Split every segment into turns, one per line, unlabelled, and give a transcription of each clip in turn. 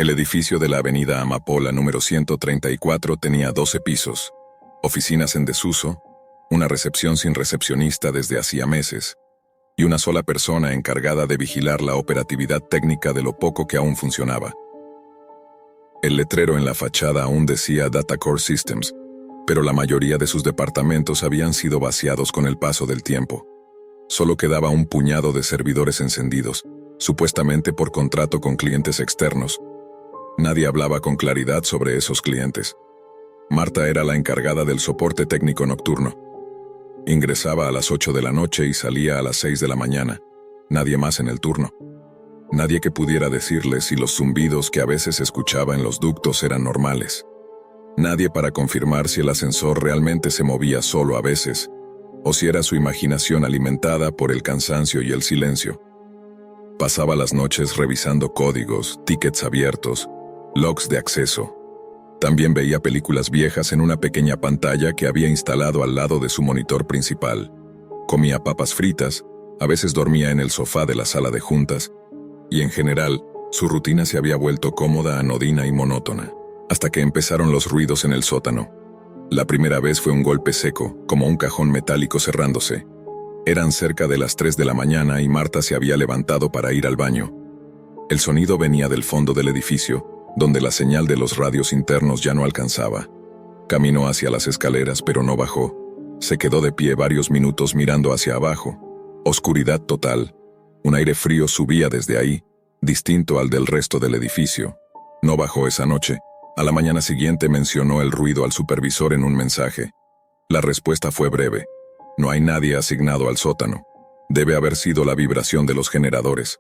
El edificio de la avenida Amapola número 134 tenía 12 pisos, oficinas en desuso, una recepción sin recepcionista desde hacía meses, y una sola persona encargada de vigilar la operatividad técnica de lo poco que aún funcionaba. El letrero en la fachada aún decía Data Core Systems, pero la mayoría de sus departamentos habían sido vaciados con el paso del tiempo. Solo quedaba un puñado de servidores encendidos, supuestamente por contrato con clientes externos. Nadie hablaba con claridad sobre esos clientes. Marta era la encargada del soporte técnico nocturno. Ingresaba a las 8 de la noche y salía a las 6 de la mañana. Nadie más en el turno. Nadie que pudiera decirle si los zumbidos que a veces escuchaba en los ductos eran normales. Nadie para confirmar si el ascensor realmente se movía solo a veces, o si era su imaginación alimentada por el cansancio y el silencio. Pasaba las noches revisando códigos, tickets abiertos, logs de acceso. También veía películas viejas en una pequeña pantalla que había instalado al lado de su monitor principal. Comía papas fritas, a veces dormía en el sofá de la sala de juntas, y en general, su rutina se había vuelto cómoda, anodina y monótona, hasta que empezaron los ruidos en el sótano. La primera vez fue un golpe seco, como un cajón metálico cerrándose. Eran cerca de las 3 de la mañana y Marta se había levantado para ir al baño. El sonido venía del fondo del edificio, donde la señal de los radios internos ya no alcanzaba. Caminó hacia las escaleras, pero no bajó. Se quedó de pie varios minutos mirando hacia abajo. Oscuridad total. Un aire frío subía desde ahí, distinto al del resto del edificio. No bajó esa noche. A la mañana siguiente mencionó el ruido al supervisor en un mensaje. La respuesta fue breve. No hay nadie asignado al sótano. Debe haber sido la vibración de los generadores.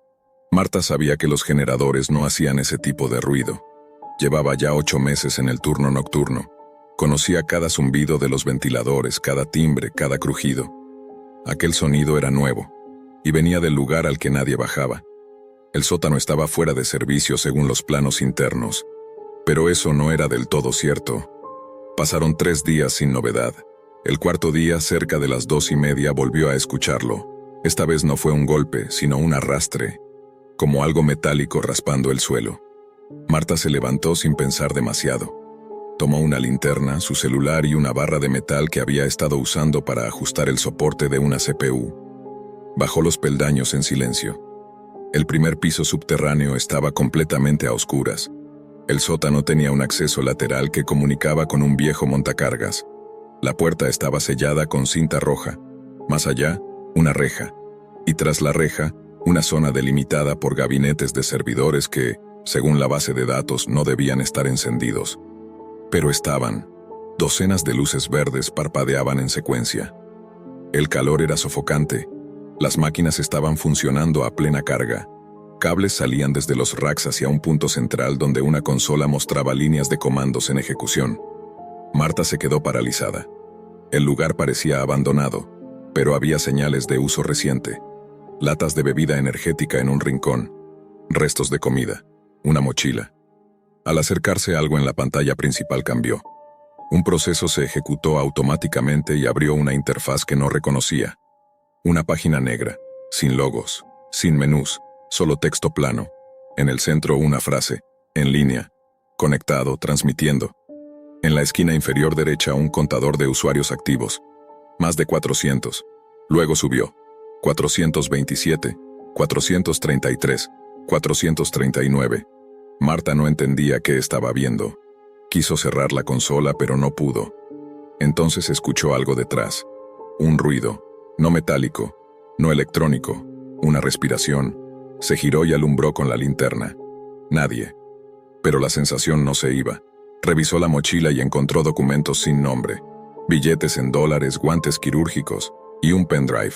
Marta sabía que los generadores no hacían ese tipo de ruido. Llevaba ya 8 meses en el turno nocturno. Conocía cada zumbido de los ventiladores, cada timbre, cada crujido. Aquel sonido era nuevo, y venía del lugar al que nadie bajaba. El sótano estaba fuera de servicio según los planos internos, pero eso no era del todo cierto. Pasaron 3 días sin novedad. El cuarto día, cerca de las 2:30, volvió a escucharlo. Esta vez no fue un golpe, sino un arrastre, como algo metálico raspando el suelo. Marta se levantó sin pensar demasiado. Tomó una linterna, su celular y una barra de metal que había estado usando para ajustar el soporte de una CPU. Bajó los peldaños en silencio. El primer piso subterráneo estaba completamente a oscuras. El sótano tenía un acceso lateral que comunicaba con un viejo montacargas. La puerta estaba sellada con cinta roja. Más allá, una reja. Y tras la reja, una zona delimitada por gabinetes de servidores que, según la base de datos, no debían estar encendidos. Pero estaban. Docenas de luces verdes parpadeaban en secuencia. El calor era sofocante. Las máquinas estaban funcionando a plena carga. Cables salían desde los racks hacia un punto central donde una consola mostraba líneas de comandos en ejecución. Marta se quedó paralizada. El lugar parecía abandonado, pero había señales de uso reciente. Latas de bebida energética en un rincón, restos de comida, una mochila. Al acercarse algo en la pantalla principal cambió. Un proceso se ejecutó automáticamente y abrió una interfaz que no reconocía. Una página negra, sin logos, sin menús, solo texto plano. En el centro una frase, en línea, conectado, transmitiendo. En la esquina inferior derecha un contador de usuarios activos. Más de 400. Luego subió. 427, 433, 439. Marta no entendía qué estaba viendo. Quiso cerrar la consola, pero no pudo. Entonces escuchó algo detrás. Un ruido, no metálico, no electrónico, una respiración. Se giró y alumbró con la linterna. Nadie. Pero la sensación no se iba. Revisó la mochila y encontró documentos sin nombre. Billetes en dólares, guantes quirúrgicos y un pendrive.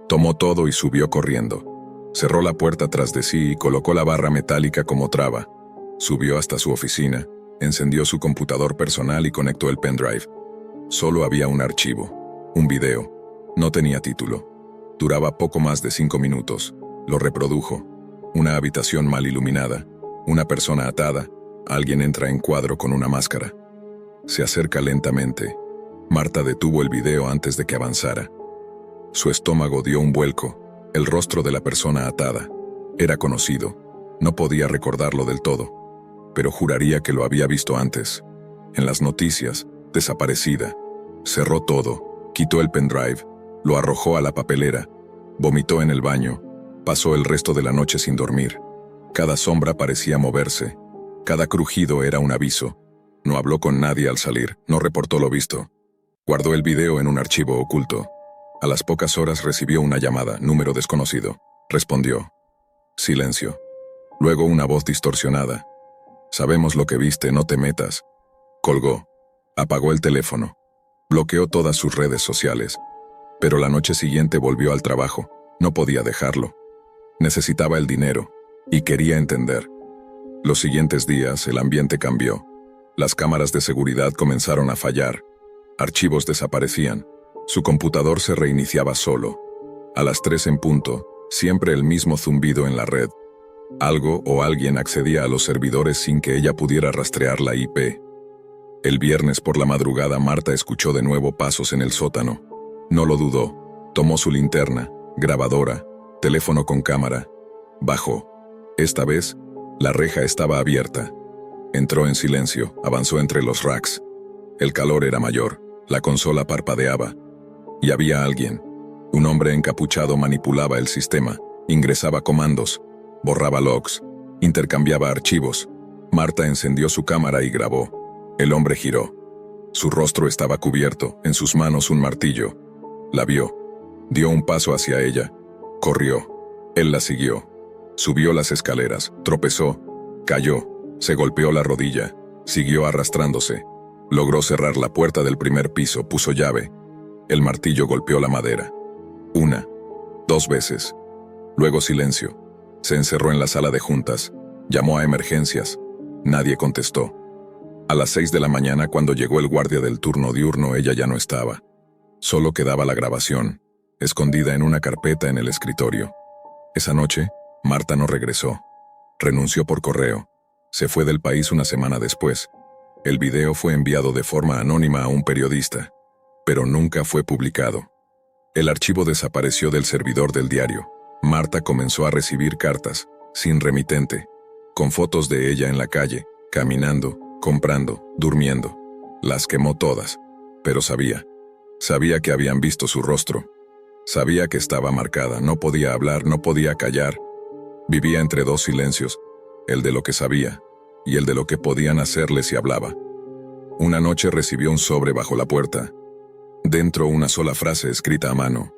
Tomó todo y subió corriendo. Cerró la puerta tras de sí y colocó la barra metálica como traba. Subió hasta su oficina, encendió su computador personal y conectó el pendrive. Solo había un archivo, un video. No tenía título. Duraba poco más de 5 minutos. Lo reprodujo. Una habitación mal iluminada. Una persona atada. Alguien entra en cuadro con una máscara. Se acerca lentamente. Marta detuvo el video antes de que avanzara. Su estómago dio un vuelco. El rostro de la persona atada. Era conocido. No podía recordarlo del todo. pero juraría que lo había visto antes. En las noticias, desaparecida. Cerró todo, quitó el pendrive, lo arrojó a la papelera, vomitó en el baño, pasó el resto de la noche sin dormir. Cada sombra parecía moverse, cada crujido era un aviso. No habló con nadie al salir, no reportó lo visto. Guardó el video en un archivo oculto. A las pocas horas recibió una llamada, número desconocido. Respondió. Silencio. Luego una voz distorsionada. Sabemos lo que viste, no te metas. Colgó. Apagó el teléfono. Bloqueó todas sus redes sociales. Pero la noche siguiente volvió al trabajo. No podía dejarlo. Necesitaba el dinero. Y quería entender. Los siguientes días el ambiente cambió. Las cámaras de seguridad comenzaron a fallar. Archivos desaparecían. Su computador se reiniciaba solo. A las 3 en punto, siempre el mismo zumbido en la red. Algo o alguien accedía a los servidores sin que ella pudiera rastrear la IP. El viernes por la madrugada Marta escuchó de nuevo pasos en el sótano. No lo dudó. Tomó su linterna, grabadora, teléfono con cámara. Bajó. Esta vez, la reja estaba abierta. Entró en silencio, avanzó entre los racks. El calor era mayor, la consola parpadeaba. Y había alguien. Un hombre encapuchado manipulaba el sistema, ingresaba comandos, borraba logs, intercambiaba archivos. Marta encendió su cámara y grabó. El hombre giró. Su rostro estaba cubierto, en sus manos un martillo. La vio. Dio un paso hacia ella. Corrió. Él la siguió. Subió las escaleras, tropezó, cayó, se golpeó la rodilla, siguió arrastrándose. Logró cerrar la puerta del primer piso, puso llave. El martillo golpeó la madera. 1, 2 veces. Luego silencio. Se encerró en la sala de juntas. Llamó a emergencias. Nadie contestó. A las 6 de la mañana, cuando llegó el guardia del turno diurno, ella ya no estaba. Solo quedaba la grabación, escondida en una carpeta en el escritorio. Esa noche, Marta no regresó. Renunció por correo. Se fue del país una semana después. El video fue enviado de forma anónima a un periodista, pero nunca fue publicado. El archivo desapareció del servidor del diario. Marta comenzó a recibir cartas, sin remitente, con fotos de ella en la calle, caminando, comprando, durmiendo. Las quemó todas, pero sabía que habían visto su rostro. Sabía que estaba marcada, no podía hablar, no podía callar. Vivía entre dos silencios, el de lo que sabía y el de lo que podían hacerle si hablaba. Una noche recibió un sobre bajo la puerta. Dentro una sola frase escrita a mano.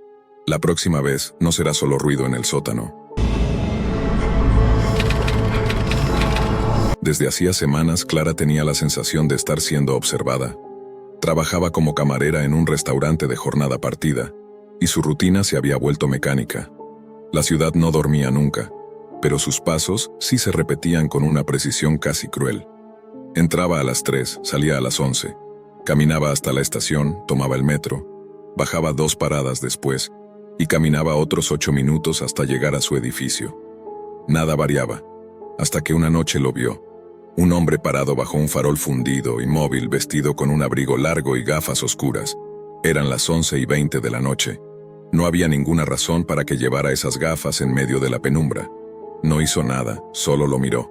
La próxima vez no será solo ruido en el sótano. Desde hacía semanas Clara tenía la sensación de estar siendo observada. Trabajaba como camarera en un restaurante de jornada partida, y su rutina se había vuelto mecánica. La ciudad no dormía nunca, pero sus pasos sí se repetían con una precisión casi cruel. Entraba a las 3, salía a las 11. Caminaba hasta la estación, tomaba el metro, bajaba 2 paradas después, y caminaba otros 8 minutos hasta llegar a su edificio. Nada variaba, hasta que una noche lo vio. Un hombre parado bajo un farol fundido, inmóvil, vestido con un abrigo largo y gafas oscuras. Eran las 11:20 de la noche. No había ninguna razón para que llevara esas gafas en medio de la penumbra. No hizo nada, solo lo miró.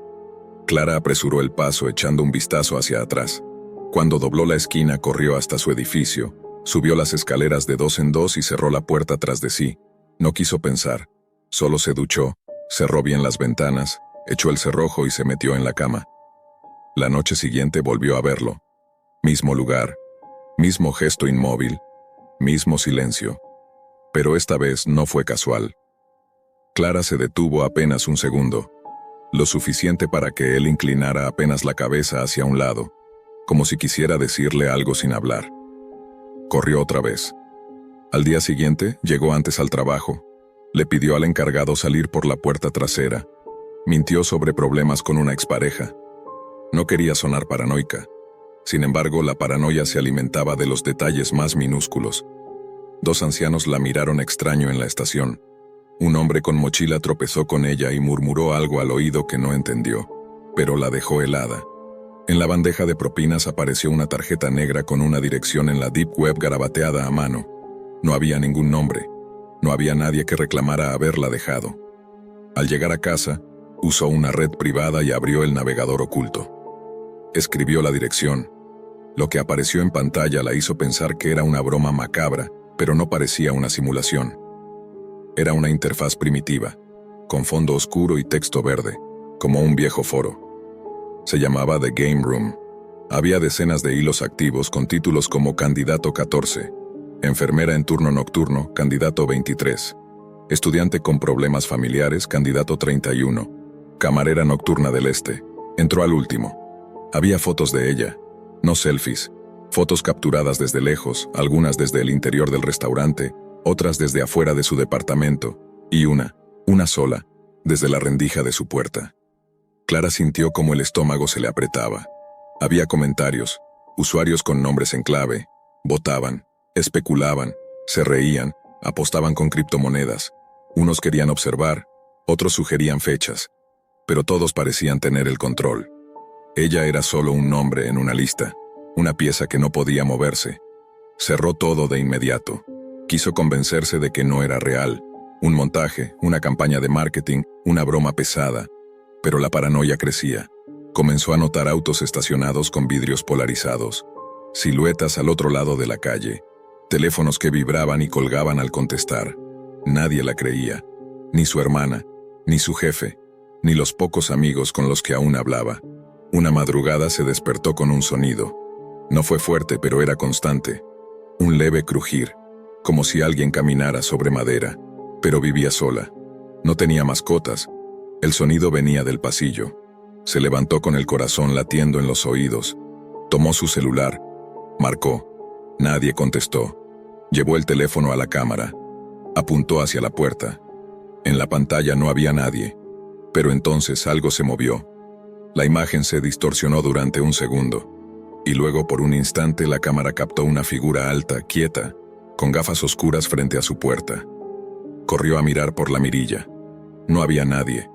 Clara apresuró el paso echando un vistazo hacia atrás. Cuando dobló la esquina corrió hasta su edificio, subió las escaleras de 2 en 2 y cerró la puerta tras de sí. No quiso pensar, solo se duchó, cerró bien las ventanas, echó el cerrojo y se metió en la cama. La noche siguiente volvió a verlo. Mismo lugar, mismo gesto inmóvil, mismo silencio. Pero esta vez no fue casual. Clara se detuvo apenas un segundo, lo suficiente para que él inclinara apenas la cabeza hacia un lado, como si quisiera decirle algo sin hablar. Corrió otra vez. Al día siguiente, llegó antes al trabajo. Le pidió al encargado salir por la puerta trasera. Mintió sobre problemas con una expareja. No quería sonar paranoica. Sin embargo, la paranoia se alimentaba de los detalles más minúsculos. 2 ancianos la miraron extraño en la estación. Un hombre con mochila tropezó con ella y murmuró algo al oído que no entendió, pero la dejó helada. En la bandeja de propinas apareció una tarjeta negra con una dirección en la Deep Web garabateada a mano. No había ningún nombre. No había nadie que reclamara haberla dejado. Al llegar a casa, usó una red privada y abrió el navegador oculto. Escribió la dirección. Lo que apareció en pantalla la hizo pensar que era una broma macabra, pero no parecía una simulación. Era una interfaz primitiva, con fondo oscuro y texto verde, como un viejo foro. Se llamaba The Game Room. Había decenas de hilos activos con títulos como Candidato 14, Enfermera en turno nocturno, Candidato 23, Estudiante con problemas familiares, Candidato 31, Camarera nocturna del Este. Entró al último. Había fotos de ella, no selfies, fotos capturadas desde lejos, algunas desde el interior del restaurante, otras desde afuera de su departamento, y una sola, desde la rendija de su puerta. Clara sintió como el estómago se le apretaba. Había comentarios, usuarios con nombres en clave, votaban, especulaban, se reían, apostaban con criptomonedas. Unos querían observar, otros sugerían fechas, pero todos parecían tener el control. Ella era solo un nombre en una lista, una pieza que no podía moverse. Cerró todo de inmediato. Quiso convencerse de que no era real, un montaje, una campaña de marketing, una broma pesada, pero la paranoia crecía. Comenzó a notar autos estacionados con vidrios polarizados, siluetas al otro lado de la calle, teléfonos que vibraban y colgaban al contestar. Nadie la creía, ni su hermana, ni su jefe, ni los pocos amigos con los que aún hablaba. Una madrugada se despertó con un sonido. No fue fuerte, pero era constante. Un leve crujir, como si alguien caminara sobre madera, pero vivía sola. No tenía mascotas. El sonido venía del pasillo. Se levantó con el corazón latiendo en los oídos. Tomó su celular. Marcó. Nadie contestó. Llevó el teléfono a la cámara. Apuntó hacia la puerta. En la pantalla no había nadie. Pero entonces algo se movió. La imagen se distorsionó durante un segundo. Y luego por un instante la cámara captó una figura alta, quieta, con gafas oscuras frente a su puerta. Corrió a mirar por la mirilla. No había nadie.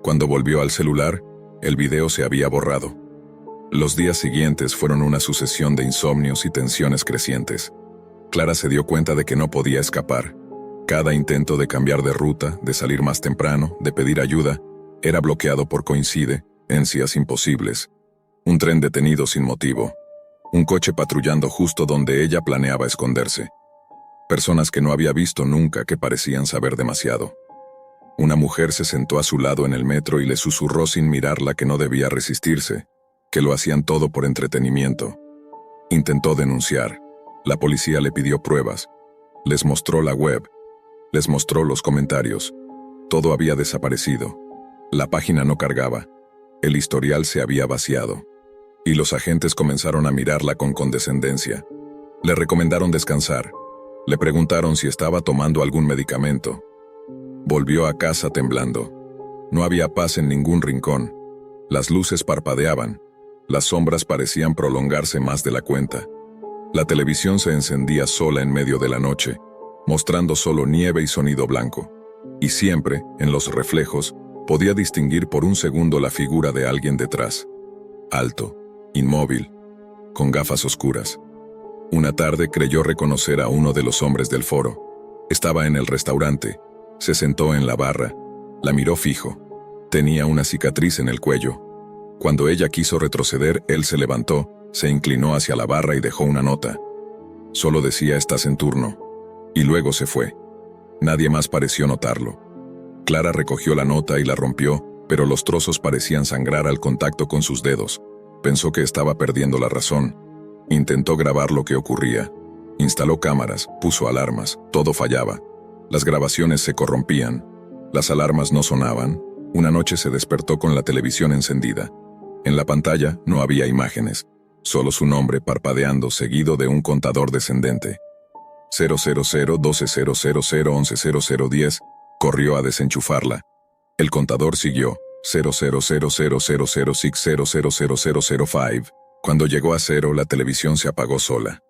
Cuando volvió al celular, el video se había borrado. Los días siguientes fueron una sucesión de insomnios y tensiones crecientes. Clara se dio cuenta de que no podía escapar. Cada intento de cambiar de ruta, de salir más temprano, de pedir ayuda, era bloqueado por coincidencias imposibles. Un tren detenido sin motivo. Un coche patrullando justo donde ella planeaba esconderse. Personas que no había visto nunca que parecían saber demasiado. Una mujer se sentó a su lado en el metro y le susurró sin mirarla que no debía resistirse, que lo hacían todo por entretenimiento. Intentó denunciar. La policía le pidió pruebas. Les mostró la web. Les mostró los comentarios. Todo había desaparecido. La página no cargaba. El historial se había vaciado. Y los agentes comenzaron a mirarla con condescendencia. Le recomendaron descansar. Le preguntaron si estaba tomando algún medicamento. Volvió a casa temblando. No había paz en ningún rincón. Las luces parpadeaban. Las sombras parecían prolongarse más de la cuenta. La televisión se encendía sola en medio de la noche, mostrando solo nieve y sonido blanco. Y siempre, en los reflejos, podía distinguir por un segundo la figura de alguien detrás. Alto, inmóvil, con gafas oscuras. Una tarde creyó reconocer a uno de los hombres del foro. Estaba en el restaurante. Se sentó en la barra. La miró fijo. Tenía una cicatriz en el cuello. Cuando ella quiso retroceder, él se levantó, se inclinó hacia la barra y dejó una nota. Solo decía "estás en turno". Y luego se fue. Nadie más pareció notarlo. Clara recogió la nota y la rompió, pero los trozos parecían sangrar al contacto con sus dedos. Pensó que estaba perdiendo la razón. Intentó grabar lo que ocurría. Instaló cámaras, puso alarmas, todo fallaba. Las grabaciones se corrompían. Las alarmas no sonaban. Una noche se despertó con la televisión encendida. En la pantalla no había imágenes, solo su nombre parpadeando seguido de un contador descendente. 000-1200-110010, corrió a desenchufarla. El contador siguió, 0000006000005. Cuando llegó a 0, la televisión se apagó sola.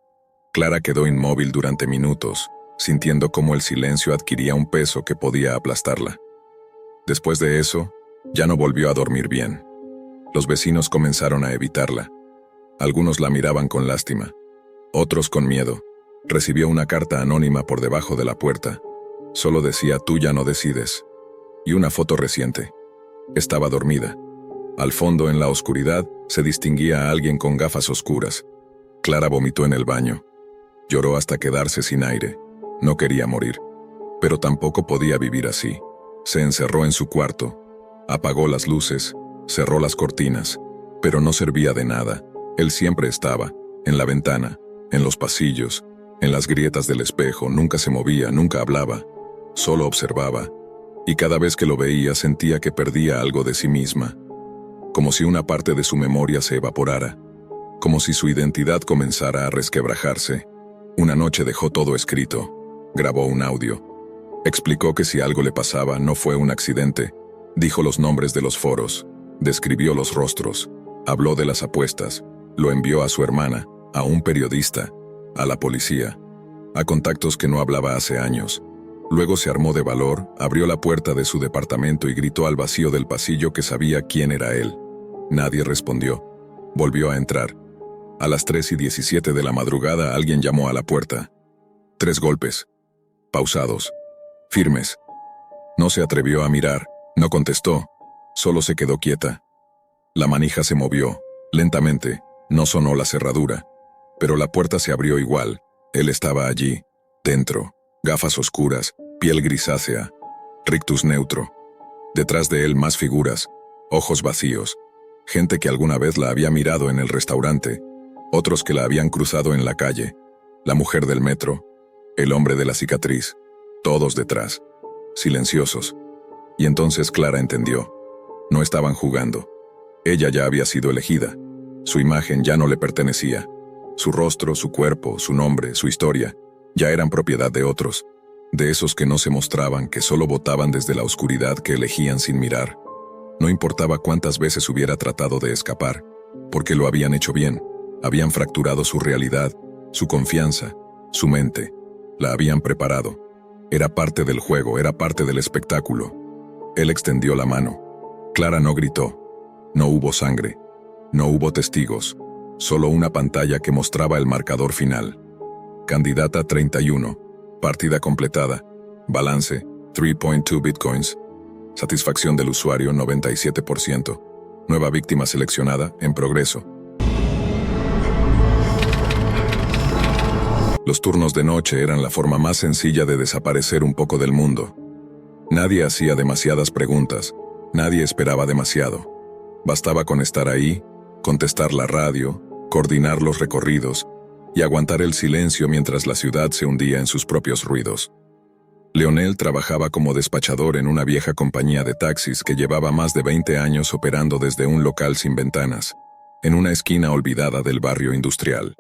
Clara quedó inmóvil durante minutos, sintiendo cómo el silencio adquiría un peso que podía aplastarla. Después de eso, ya no volvió a dormir bien. Los vecinos comenzaron a evitarla. Algunos la miraban con lástima, otros con miedo. Recibió una carta anónima por debajo de la puerta. Solo decía "tú ya no decides". Y una foto reciente. Estaba dormida. Al fondo, en la oscuridad, se distinguía a alguien con gafas oscuras. Clara vomitó en el baño. Lloró hasta quedarse sin aire. No quería morir, pero tampoco podía vivir así. Se encerró en su cuarto, apagó las luces, cerró las cortinas, pero no servía de nada. Él siempre estaba, en la ventana, en los pasillos, en las grietas del espejo, nunca se movía, nunca hablaba, solo observaba, y cada vez que lo veía sentía que perdía algo de sí misma, como si una parte de su memoria se evaporara, como si su identidad comenzara a resquebrajarse. Una noche dejó todo escrito, grabó un audio. Explicó que si algo le pasaba no fue un accidente. Dijo los nombres de los foros, describió los rostros, habló de las apuestas, lo envió a su hermana, a un periodista, a la policía, a contactos que no hablaba hace años. Luego se armó de valor, abrió la puerta de su departamento y gritó al vacío del pasillo que sabía quién era él. Nadie respondió. Volvió a entrar. A las 3:17 de la madrugada alguien llamó a la puerta. 3 golpes. Pausados. Firmes. No se atrevió a mirar, no contestó, solo se quedó quieta. La manija se movió, lentamente, no sonó la cerradura, pero la puerta se abrió igual. Él estaba allí, dentro, gafas oscuras, piel grisácea, rictus neutro. Detrás de él más figuras, ojos vacíos, gente que alguna vez la había mirado en el restaurante, otros que la habían cruzado en la calle, la mujer del metro, el hombre de la cicatriz, todos detrás, silenciosos. Y entonces Clara entendió. No estaban jugando. Ella ya había sido elegida. Su imagen ya no le pertenecía. Su rostro, su cuerpo, su nombre, su historia, ya eran propiedad de otros, de esos que no se mostraban, que solo votaban desde la oscuridad, que elegían sin mirar. No importaba cuántas veces hubiera tratado de escapar, porque lo habían hecho bien. Habían fracturado su realidad, su confianza, su mente. La habían preparado. Era parte del juego, era parte del espectáculo. Él extendió la mano. Clara no gritó. No hubo sangre. No hubo testigos. Solo una pantalla que mostraba el marcador final. Candidata 31. Partida completada. Balance 3.2 bitcoins. Satisfacción del usuario 97%. Nueva víctima seleccionada, en progreso. Los turnos de noche eran la forma más sencilla de desaparecer un poco del mundo. Nadie hacía demasiadas preguntas, nadie esperaba demasiado. Bastaba con estar ahí, contestar la radio, coordinar los recorridos y aguantar el silencio mientras la ciudad se hundía en sus propios ruidos. Leonel trabajaba como despachador en una vieja compañía de taxis que llevaba más de 20 años operando desde un local sin ventanas, en una esquina olvidada del barrio industrial.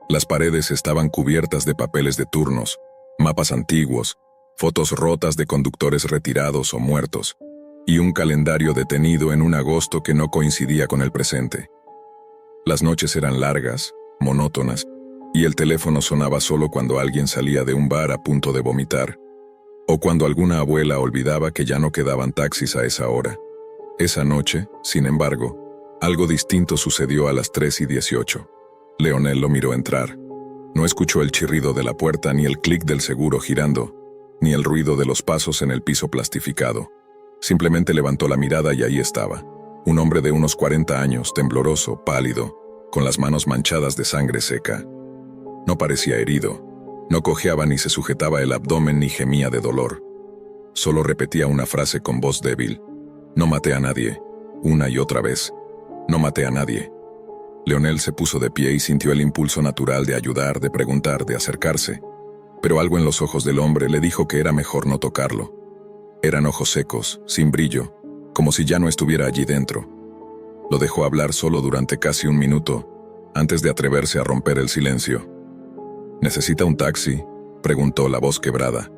Las paredes estaban cubiertas de papeles de turnos, mapas antiguos, fotos rotas de conductores retirados o muertos, y un calendario detenido en un agosto que no coincidía con el presente. Las noches eran largas, monótonas, y el teléfono sonaba solo cuando alguien salía de un bar a punto de vomitar, o cuando alguna abuela olvidaba que ya no quedaban taxis a esa hora. Esa noche, sin embargo, algo distinto sucedió a las 3:18. Leonel lo miró entrar. No escuchó el chirrido de la puerta, ni el clic del seguro girando, ni el ruido de los pasos en el piso plastificado. Simplemente levantó la mirada y ahí estaba. Un hombre de unos 40 años, tembloroso, pálido, con las manos manchadas de sangre seca. No parecía herido. No cojeaba ni se sujetaba el abdomen ni gemía de dolor. Solo repetía una frase con voz débil. No maté a nadie. Una y otra vez. No maté a nadie. Leonel se puso de pie y sintió el impulso natural de ayudar, de preguntar, de acercarse. Pero algo en los ojos del hombre le dijo que era mejor no tocarlo. Eran ojos secos, sin brillo, como si ya no estuviera allí dentro. Lo dejó hablar solo durante casi un minuto, antes de atreverse a romper el silencio. ¿Necesita un taxi?, preguntó la voz quebrada.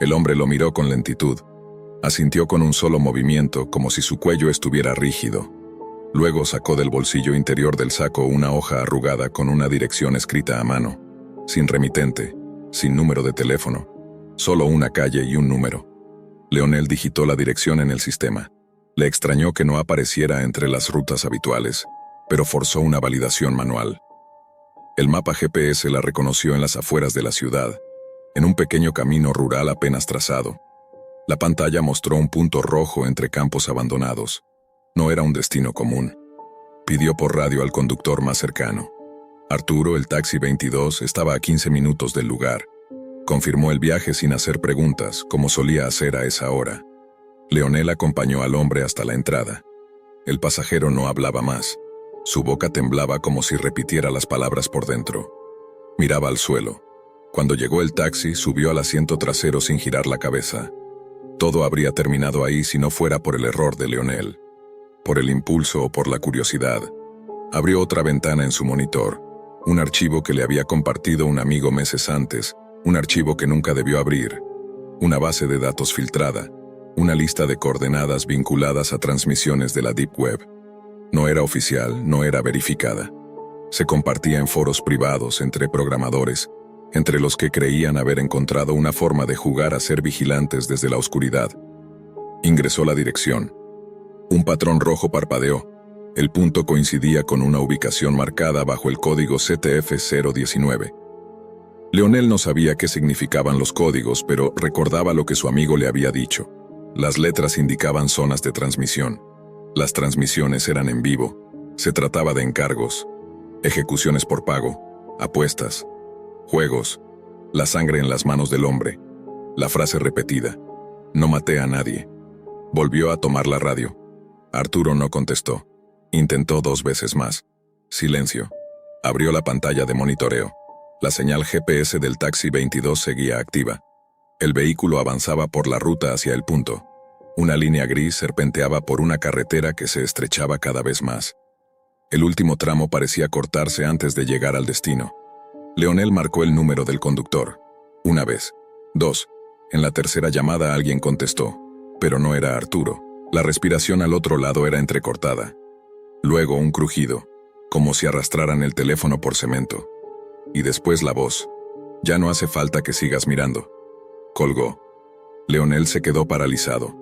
El hombre lo miró con lentitud. Asintió con un solo movimiento, como si su cuello estuviera rígido. Luego sacó del bolsillo interior del saco una hoja arrugada con una dirección escrita a mano, sin remitente, sin número de teléfono, solo una calle y un número. Leonel digitó la dirección en el sistema. Le extrañó que no apareciera entre las rutas habituales, pero forzó una validación manual. El mapa GPS la reconoció en las afueras de la ciudad, en un pequeño camino rural apenas trazado. La pantalla mostró un punto rojo entre campos abandonados. No era un destino común. Pidió por radio al conductor más cercano. Arturo, el taxi 22, estaba a 15 minutos del lugar. Confirmó el viaje sin hacer preguntas, como solía hacer a esa hora. Leonel acompañó al hombre hasta la entrada. El pasajero no hablaba más. Su boca temblaba como si repitiera las palabras por dentro. Miraba al suelo. Cuando llegó el taxi, subió al asiento trasero sin girar la cabeza. Todo habría terminado ahí si no fuera por el error de Leonel. Por el impulso o por la curiosidad. Abrió otra ventana en su monitor. Un archivo que le había compartido un amigo meses antes. Un archivo que nunca debió abrir. Una base de datos filtrada. Una lista de coordenadas vinculadas a transmisiones de la Deep Web. No era oficial, no era verificada. Se compartía en foros privados entre programadores, entre los que creían haber encontrado una forma de jugar a ser vigilantes desde la oscuridad. Ingresó la dirección. Un patrón rojo parpadeó. El punto coincidía con una ubicación marcada bajo el código CTF-019. Leonel no sabía qué significaban los códigos, pero recordaba lo que su amigo le había dicho. Las letras indicaban zonas de transmisión. Las transmisiones eran en vivo. Se trataba de encargos, ejecuciones por pago, apuestas, juegos, la sangre en las manos del hombre. La frase repetida: no maté a nadie. Volvió a tomar la radio. Arturo no contestó. Intentó 2 veces más. Silencio. Abrió la pantalla de monitoreo. La señal GPS del taxi 22 seguía activa. El vehículo avanzaba por la ruta hacia el punto. Una línea gris serpenteaba por una carretera que se estrechaba cada vez más. El último tramo parecía cortarse antes de llegar al destino. Leonel marcó el número del conductor. 1 vez. 2. En la tercera llamada alguien contestó, pero no era Arturo. La respiración al otro lado era entrecortada. Luego un crujido, como si arrastraran el teléfono por cemento. Y después la voz: ya no hace falta que sigas mirando. Colgó. Leonel se quedó paralizado.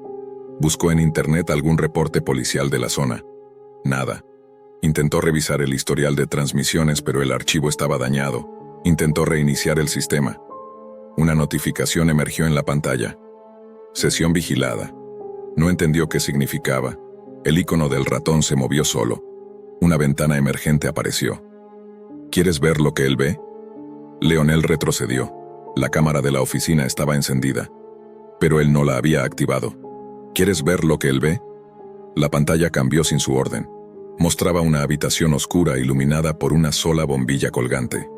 Buscó en internet algún reporte policial de la zona. Nada. Intentó revisar el historial de transmisiones, pero el archivo estaba dañado. Intentó reiniciar el sistema. Una notificación emergió en la pantalla. Sesión vigilada. No entendió qué significaba. El icono del ratón se movió solo. Una ventana emergente apareció. ¿Quieres ver lo que él ve? Leonel retrocedió. La cámara de la oficina estaba encendida, pero él no la había activado. ¿Quieres ver lo que él ve? La pantalla cambió sin su orden. Mostraba una habitación oscura iluminada por una sola bombilla colgante.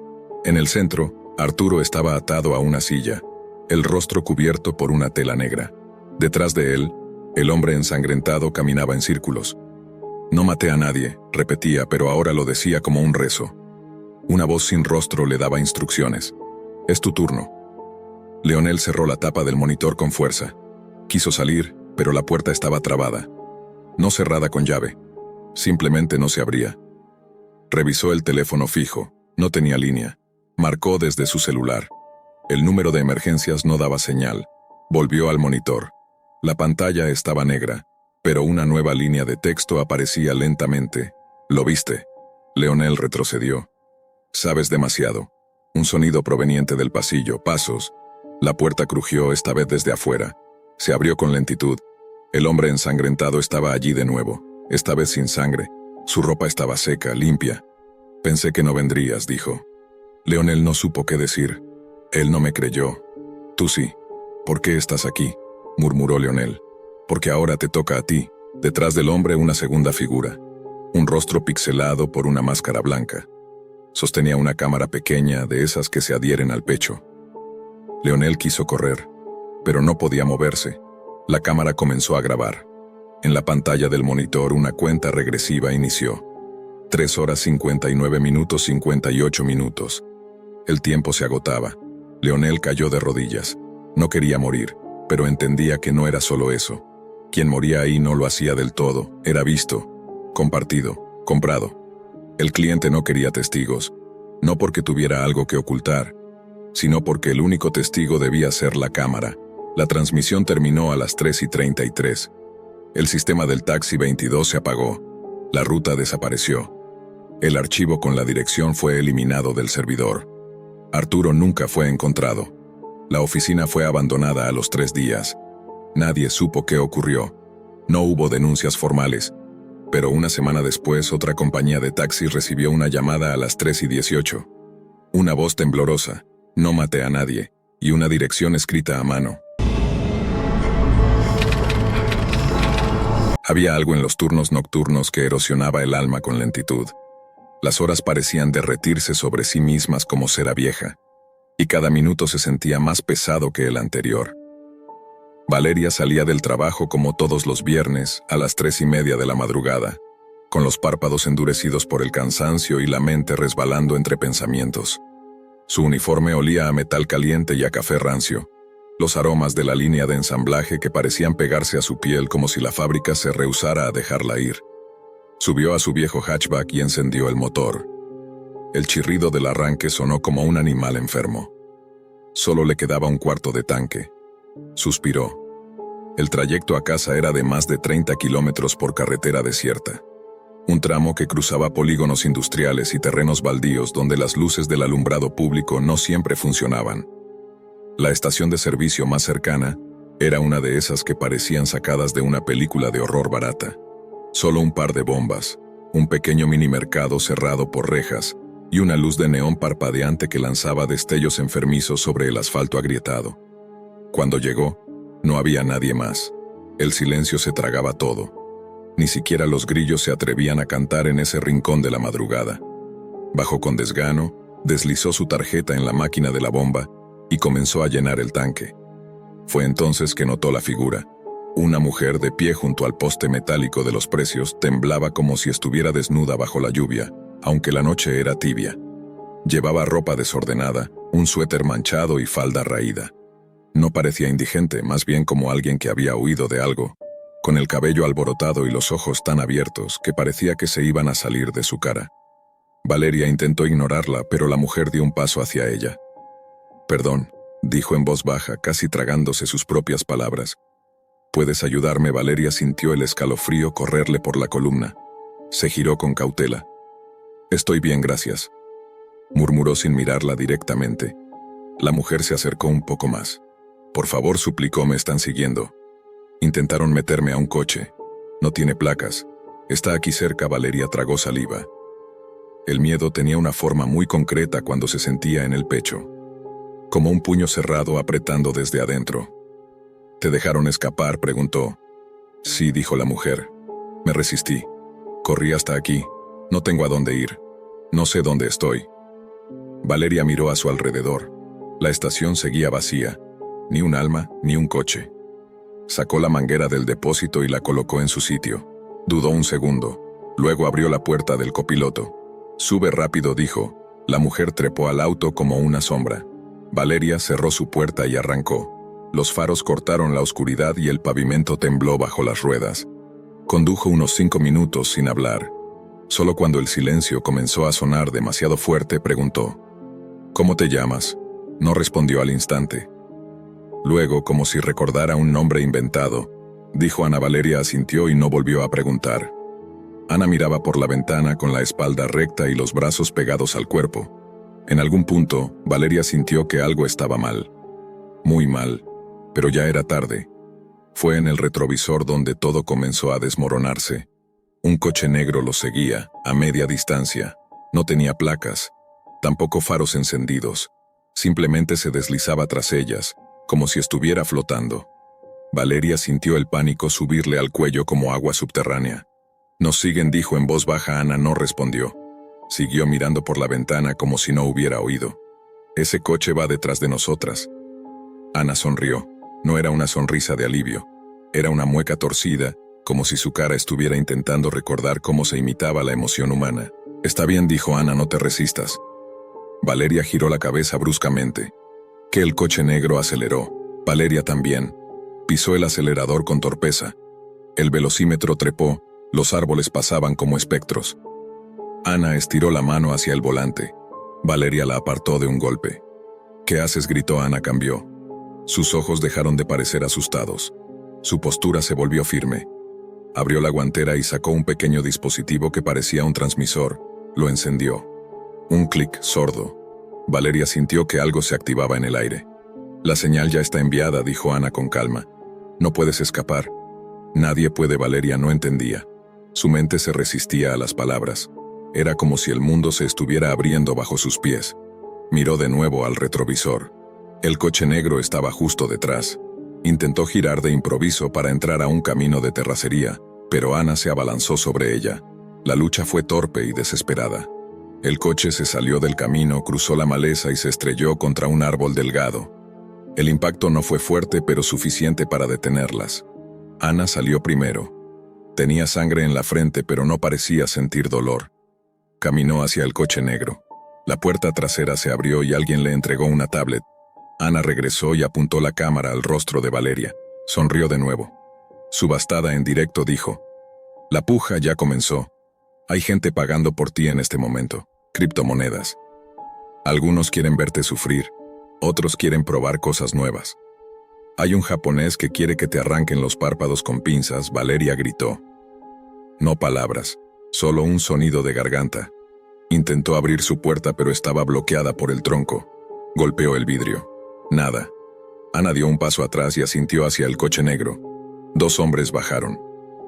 En el centro, Arturo estaba atado a una silla, el rostro cubierto por una tela negra. Detrás de él, el hombre ensangrentado caminaba en círculos. No maté a nadie, repetía, pero ahora lo decía como un rezo. Una voz sin rostro le daba instrucciones. Es tu turno. Leonel cerró la tapa del monitor con fuerza. Quiso salir, pero la puerta estaba trabada. No cerrada con llave. Simplemente no se abría. Revisó el teléfono fijo. No tenía línea. Marcó desde su celular. El número de emergencias no daba señal. Volvió al monitor. La pantalla estaba negra, pero una nueva línea de texto aparecía lentamente. ¿Lo viste? Leonel retrocedió. Sabes demasiado. Un sonido proveniente del pasillo, pasos. La puerta crujió, esta vez desde afuera. Se abrió con lentitud. El hombre ensangrentado estaba allí de nuevo, esta vez sin sangre. Su ropa estaba seca, limpia. Pensé que no vendrías, dijo. Leonel no supo qué decir. Él no me creyó. Tú sí. ¿Por qué estás aquí?, murmuró Leonel. Porque ahora te toca a ti. Detrás del hombre una segunda figura. Un rostro pixelado por una máscara blanca. Sostenía una cámara pequeña, de esas que se adhieren al pecho. Leonel quiso correr, pero no podía moverse. La cámara comenzó a grabar. En la pantalla del monitor una cuenta regresiva inició. 3 horas 59 minutos 58 minutos. El tiempo se agotaba. Leonel cayó de rodillas. No quería morir, pero entendía que no era solo eso. Quien moría ahí no lo hacía del todo, era visto, compartido, comprado. El cliente no quería testigos, no porque tuviera algo que ocultar, sino porque el único testigo debía ser la cámara. La transmisión terminó a las 3:33. El sistema del taxi 22 se apagó. La ruta desapareció. El archivo con la dirección fue eliminado del servidor. Arturo nunca fue encontrado. La oficina fue abandonada a los 3 días. Nadie supo qué ocurrió. No hubo denuncias formales. Pero una semana después, otra compañía de taxis recibió una llamada a las 3:18. Una voz temblorosa, no maté a nadie, y una dirección escrita a mano. Había algo en los turnos nocturnos que erosionaba el alma con lentitud. Las horas parecían derretirse sobre sí mismas como cera vieja, y cada minuto se sentía más pesado que el anterior. Valeria salía del trabajo como todos los viernes, a las 3:30 de la madrugada, con los párpados endurecidos por el cansancio y la mente resbalando entre pensamientos. Su uniforme olía a metal caliente y a café rancio, los aromas de la línea de ensamblaje que parecían pegarse a su piel como si la fábrica se rehusara a dejarla ir. Subió a su viejo hatchback y encendió el motor. El chirrido del arranque sonó como un animal enfermo. Solo le quedaba un cuarto de tanque. Suspiró. El trayecto a casa era de más de 30 kilómetros por carretera desierta. Un tramo que cruzaba polígonos industriales y terrenos baldíos donde las luces del alumbrado público no siempre funcionaban. La estación de servicio más cercana era una de esas que parecían sacadas de una película de horror barata. Solo un par de bombas, un pequeño minimercado cerrado por rejas y una luz de neón parpadeante que lanzaba destellos enfermizos sobre el asfalto agrietado. Cuando llegó, no había nadie más. El silencio se tragaba todo. Ni siquiera los grillos se atrevían a cantar en ese rincón de la madrugada. Bajó con desgano, deslizó su tarjeta en la máquina de la bomba y comenzó a llenar el tanque. Fue entonces que notó la figura. Una mujer de pie junto al poste metálico de los precios temblaba como si estuviera desnuda bajo la lluvia, aunque la noche era tibia. Llevaba ropa desordenada, un suéter manchado y falda raída. No parecía indigente, más bien como alguien que había huido de algo, con el cabello alborotado y los ojos tan abiertos que parecía que se iban a salir de su cara. Valeria intentó ignorarla, pero la mujer dio un paso hacia ella. «Perdón», dijo en voz baja, casi tragándose sus propias palabras. «¿Puedes ayudarme?» Valeria sintió el escalofrío correrle por la columna. Se giró con cautela. «Estoy bien, gracias», murmuró sin mirarla directamente. La mujer se acercó un poco más. «Por favor», suplicó, «me están siguiendo. Intentaron meterme a un coche. No tiene placas. Está aquí cerca». Valeria tragó saliva. El miedo tenía una forma muy concreta cuando se sentía en el pecho, como un puño cerrado apretando desde adentro. «¿Te dejaron escapar?», preguntó. «Sí», dijo la mujer. «Me resistí. Corrí hasta aquí. No tengo a dónde ir. No sé dónde estoy». Valeria miró a su alrededor. La estación seguía vacía. Ni un alma, ni un coche. Sacó la manguera del depósito y la colocó en su sitio. Dudó un segundo. Luego abrió la puerta del copiloto. «Sube rápido», dijo. La mujer trepó al auto como una sombra. Valeria cerró su puerta y arrancó. Los faros cortaron la oscuridad y el pavimento tembló bajo las ruedas. Condujo unos 5 minutos sin hablar. Solo cuando el silencio comenzó a sonar demasiado fuerte preguntó: «¿Cómo te llamas?». No respondió al instante. Luego, como si recordara un nombre inventado, dijo Ana. Valeria asintió y no volvió a preguntar. Ana miraba por la ventana con la espalda recta y los brazos pegados al cuerpo. En algún punto, Valeria sintió que algo estaba mal. Muy mal, pero ya era tarde. Fue en el retrovisor donde todo comenzó a desmoronarse. Un coche negro los seguía, a media distancia. No tenía placas, tampoco faros encendidos. Simplemente se deslizaba tras ellas, como si estuviera flotando. Valeria sintió el pánico subirle al cuello como agua subterránea. «Nos siguen», dijo en voz baja. Ana no respondió. Siguió mirando por la ventana como si no hubiera oído. «Ese coche va detrás de nosotras». Ana sonrió. No era una sonrisa de alivio. Era una mueca torcida, como si su cara estuviera intentando recordar cómo se imitaba la emoción humana. «Está bien», dijo Ana, «no te resistas». Valeria giró la cabeza bruscamente. Que el coche negro aceleró. Valeria también. Pisó el acelerador con torpeza. El velocímetro trepó. Los árboles pasaban como espectros. Ana estiró la mano hacia el volante. Valeria la apartó de un golpe. «¿Qué haces?», gritó. Ana cambió. Sus ojos dejaron de parecer asustados. Su postura se volvió firme. Abrió la guantera y sacó un pequeño dispositivo que parecía un transmisor. Lo encendió. Un clic sordo. Valeria sintió que algo se activaba en el aire. «La señal ya está enviada», dijo Ana con calma. «No puedes escapar». «Nadie puede». Valeria no entendía. Su mente se resistía a las palabras. Era como si el mundo se estuviera abriendo bajo sus pies. Miró de nuevo al retrovisor. El coche negro estaba justo detrás. Intentó girar de improviso para entrar a un camino de terracería, pero Ana se abalanzó sobre ella. La lucha fue torpe y desesperada. El coche se salió del camino, cruzó la maleza y se estrelló contra un árbol delgado. El impacto no fue fuerte, pero suficiente para detenerlas. Ana salió primero. Tenía sangre en la frente, pero no parecía sentir dolor. Caminó hacia el coche negro. La puerta trasera se abrió y alguien le entregó una tablet. Ana regresó y apuntó la cámara al rostro de Valeria. Sonrió de nuevo. Subastada en directo, dijo: «La puja ya comenzó. Hay gente pagando por ti en este momento. Criptomonedas. Algunos quieren verte sufrir. Otros quieren probar cosas nuevas. Hay un japonés que quiere que te arranquen los párpados con pinzas», Valeria gritó. No palabras, solo un sonido de garganta. Intentó abrir su puerta, pero estaba bloqueada por el tronco. Golpeó el vidrio. Nada. Ana dio un paso atrás y asintió hacia el coche negro. 2 hombres bajaron.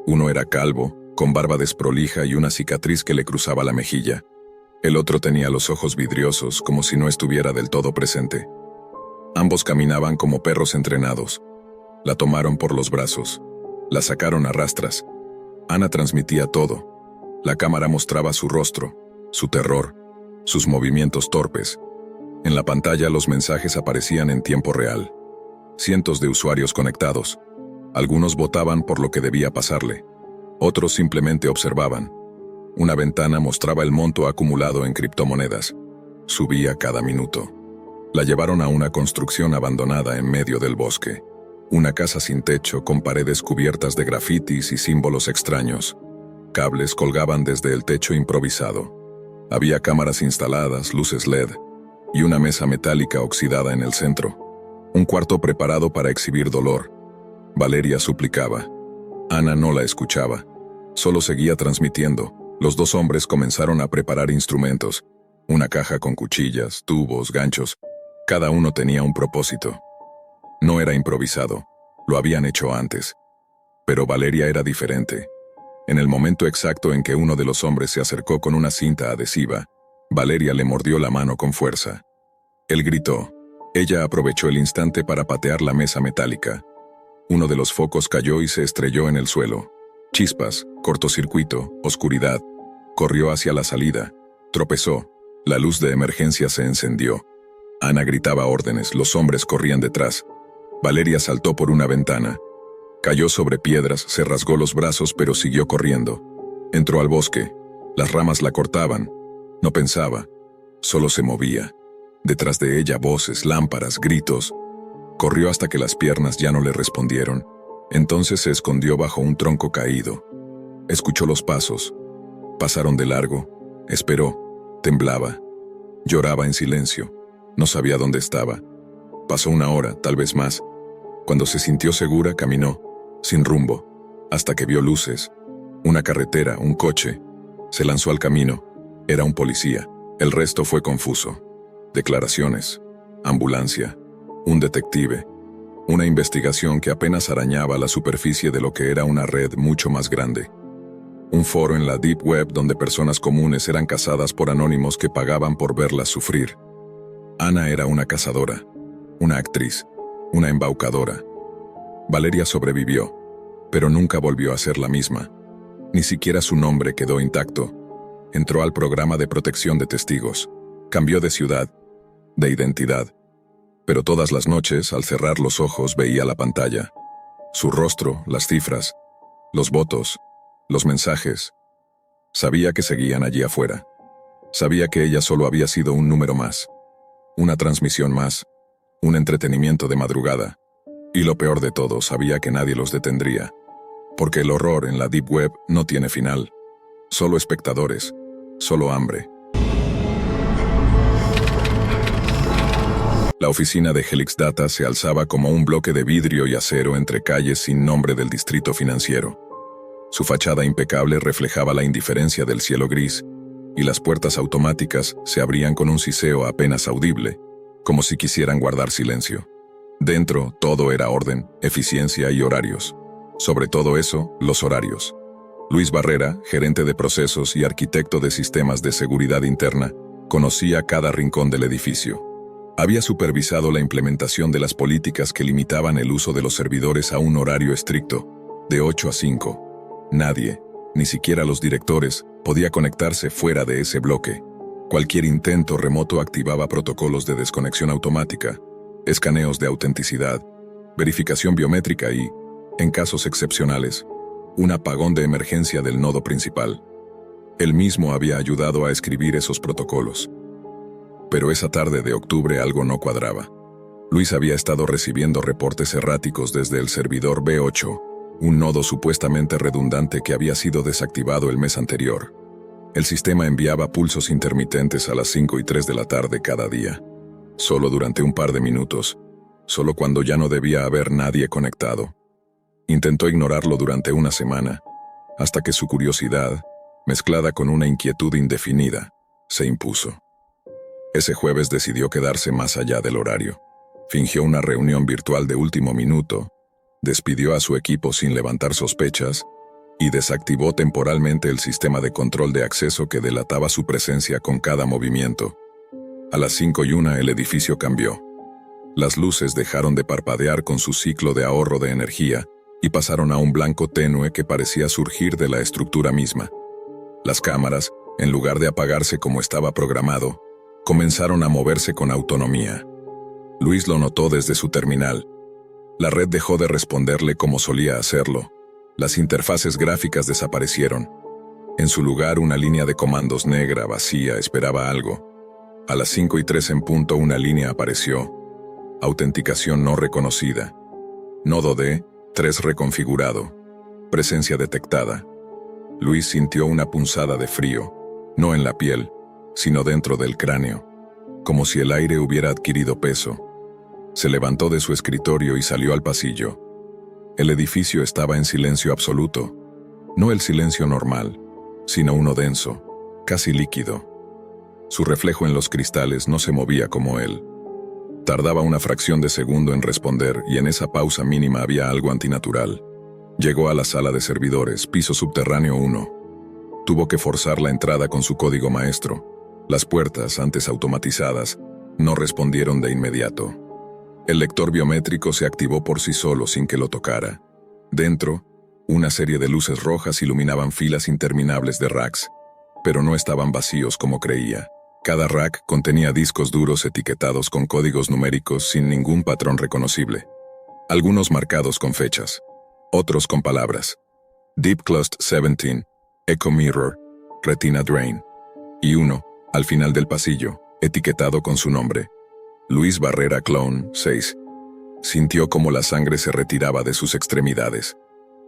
Uno era calvo, con barba desprolija y una cicatriz que le cruzaba la mejilla. El otro tenía los ojos vidriosos, como si no estuviera del todo presente. Ambos caminaban como perros entrenados. La tomaron por los brazos. La sacaron a rastras. Ana transmitía todo. La cámara mostraba su rostro, su terror, sus movimientos torpes. En la pantalla los mensajes aparecían en tiempo real. Cientos de usuarios conectados. Algunos votaban por lo que debía pasarle. Otros simplemente observaban. Una ventana mostraba el monto acumulado en criptomonedas. Subía cada minuto. La llevaron a una construcción abandonada en medio del bosque. Una casa sin techo con paredes cubiertas de grafitis y símbolos extraños. Cables colgaban desde el techo improvisado. Había cámaras instaladas, luces LED, y una mesa metálica oxidada en el centro. Un cuarto preparado para exhibir dolor. Valeria suplicaba. Ana no la escuchaba. Solo seguía transmitiendo. Los 2 hombres comenzaron a preparar instrumentos. Una caja con cuchillas, tubos, ganchos. Cada uno tenía un propósito. No era improvisado. Lo habían hecho antes. Pero Valeria era diferente. En el momento exacto en que uno de los hombres se acercó con una cinta adhesiva, Valeria le mordió la mano con fuerza. Él gritó. Ella aprovechó el instante para patear la mesa metálica. Uno de los focos cayó y se estrelló en el suelo. Chispas, cortocircuito, oscuridad. Corrió hacia la salida. Tropezó. La luz de emergencia se encendió. Ana gritaba órdenes, los hombres corrían detrás. Valeria saltó por una ventana. Cayó sobre piedras, se rasgó los brazos, pero siguió corriendo. Entró al bosque. Las ramas la cortaban. No pensaba. Solo se movía. Detrás de ella voces, lámparas, gritos. Corrió hasta que las piernas ya no le respondieron. Entonces se escondió bajo un tronco caído. Escuchó los pasos. Pasaron de largo. Esperó. Temblaba. Lloraba en silencio. No sabía dónde estaba. Pasó 1 hora, tal vez más. Cuando se sintió segura, caminó, sin rumbo, hasta que vio luces. Una carretera, un coche. Se lanzó al camino. Era un policía. El resto fue confuso. Declaraciones. Ambulancia. Un detective. Una investigación que apenas arañaba la superficie de lo que era una red mucho más grande. Un foro en la Deep Web donde personas comunes eran cazadas por anónimos que pagaban por verlas sufrir. Ana era una cazadora, una actriz, una embaucadora. Valeria sobrevivió, pero nunca volvió a ser la misma. Ni siquiera su nombre quedó intacto. Entró al programa de protección de testigos. Cambió de ciudad, de identidad. Pero todas las noches, al cerrar los ojos, veía la pantalla. Su rostro, las cifras, los votos, los mensajes. Sabía que seguían allí afuera. Sabía que ella solo había sido un número más. Una transmisión más. Un entretenimiento de madrugada. Y lo peor de todo, sabía que nadie los detendría. Porque el horror en la Deep Web no tiene final. Solo espectadores. Solo hambre. La oficina de Helix Data se alzaba como un bloque de vidrio y acero entre calles sin nombre del distrito financiero. Su fachada impecable reflejaba la indiferencia del cielo gris, y las puertas automáticas se abrían con un siseo apenas audible, como si quisieran guardar silencio. Dentro, todo era orden, eficiencia y horarios. Sobre todo eso, los horarios. Luis Barrera, gerente de procesos y arquitecto de sistemas de seguridad interna, conocía cada rincón del edificio. Había supervisado la implementación de las políticas que limitaban el uso de los servidores a un horario estricto, de 8 a 5. Nadie, ni siquiera los directores, podía conectarse fuera de ese bloque. Cualquier intento remoto activaba protocolos de desconexión automática, escaneos de autenticidad, verificación biométrica y, en casos excepcionales, un apagón de emergencia del nodo principal. Él mismo había ayudado a escribir esos protocolos. Pero esa tarde de octubre algo no cuadraba. Luis había estado recibiendo reportes erráticos desde el servidor B8, un nodo supuestamente redundante que había sido desactivado el mes anterior. El sistema enviaba pulsos intermitentes a las 5 y 3 de la tarde cada día, solo durante un par de minutos, solo cuando ya no debía haber nadie conectado. Intentó ignorarlo durante una semana, hasta que su curiosidad, mezclada con una inquietud indefinida, se impuso. Ese jueves decidió quedarse más allá del horario. Fingió una reunión virtual de último minuto, despidió a su equipo sin levantar sospechas y desactivó temporalmente el sistema de control de acceso que delataba su presencia con cada movimiento. A las 5:01 el edificio cambió. Las luces dejaron de parpadear con su ciclo de ahorro de energía y pasaron a un blanco tenue que parecía surgir de la estructura misma. Las cámaras, en lugar de apagarse como estaba programado, comenzaron a moverse con autonomía. Luis lo notó desde su terminal. La red dejó de responderle como solía hacerlo. Las interfaces gráficas desaparecieron. En su lugar, una línea de comandos negra, vacía, esperaba algo. A las 5:03 en punto, una línea apareció. Autenticación no reconocida. Nodo D3 reconfigurado. Presencia detectada. Luis sintió una punzada de frío, no en la piel, sino dentro del cráneo, como si el aire hubiera adquirido peso. Se levantó de su escritorio y salió al pasillo. El edificio estaba en silencio absoluto, no el silencio normal, sino uno denso, casi líquido. Su reflejo en los cristales no se movía como él. Tardaba una fracción de segundo en responder y en esa pausa mínima había algo antinatural. Llegó a la sala de servidores, piso subterráneo 1. Tuvo que forzar la entrada con su código maestro. Las puertas, antes automatizadas, no respondieron de inmediato. El lector biométrico se activó por sí solo sin que lo tocara. Dentro, una serie de luces rojas iluminaban filas interminables de racks, pero no estaban vacíos como creía. Cada rack contenía discos duros etiquetados con códigos numéricos sin ningún patrón reconocible. Algunos marcados con fechas, otros con palabras. Deep Clust 17, Echo Mirror, Retina Drain. Y uno, al final del pasillo, etiquetado con su nombre. Luis Barrera Clone 6. Sintió como la sangre se retiraba de sus extremidades.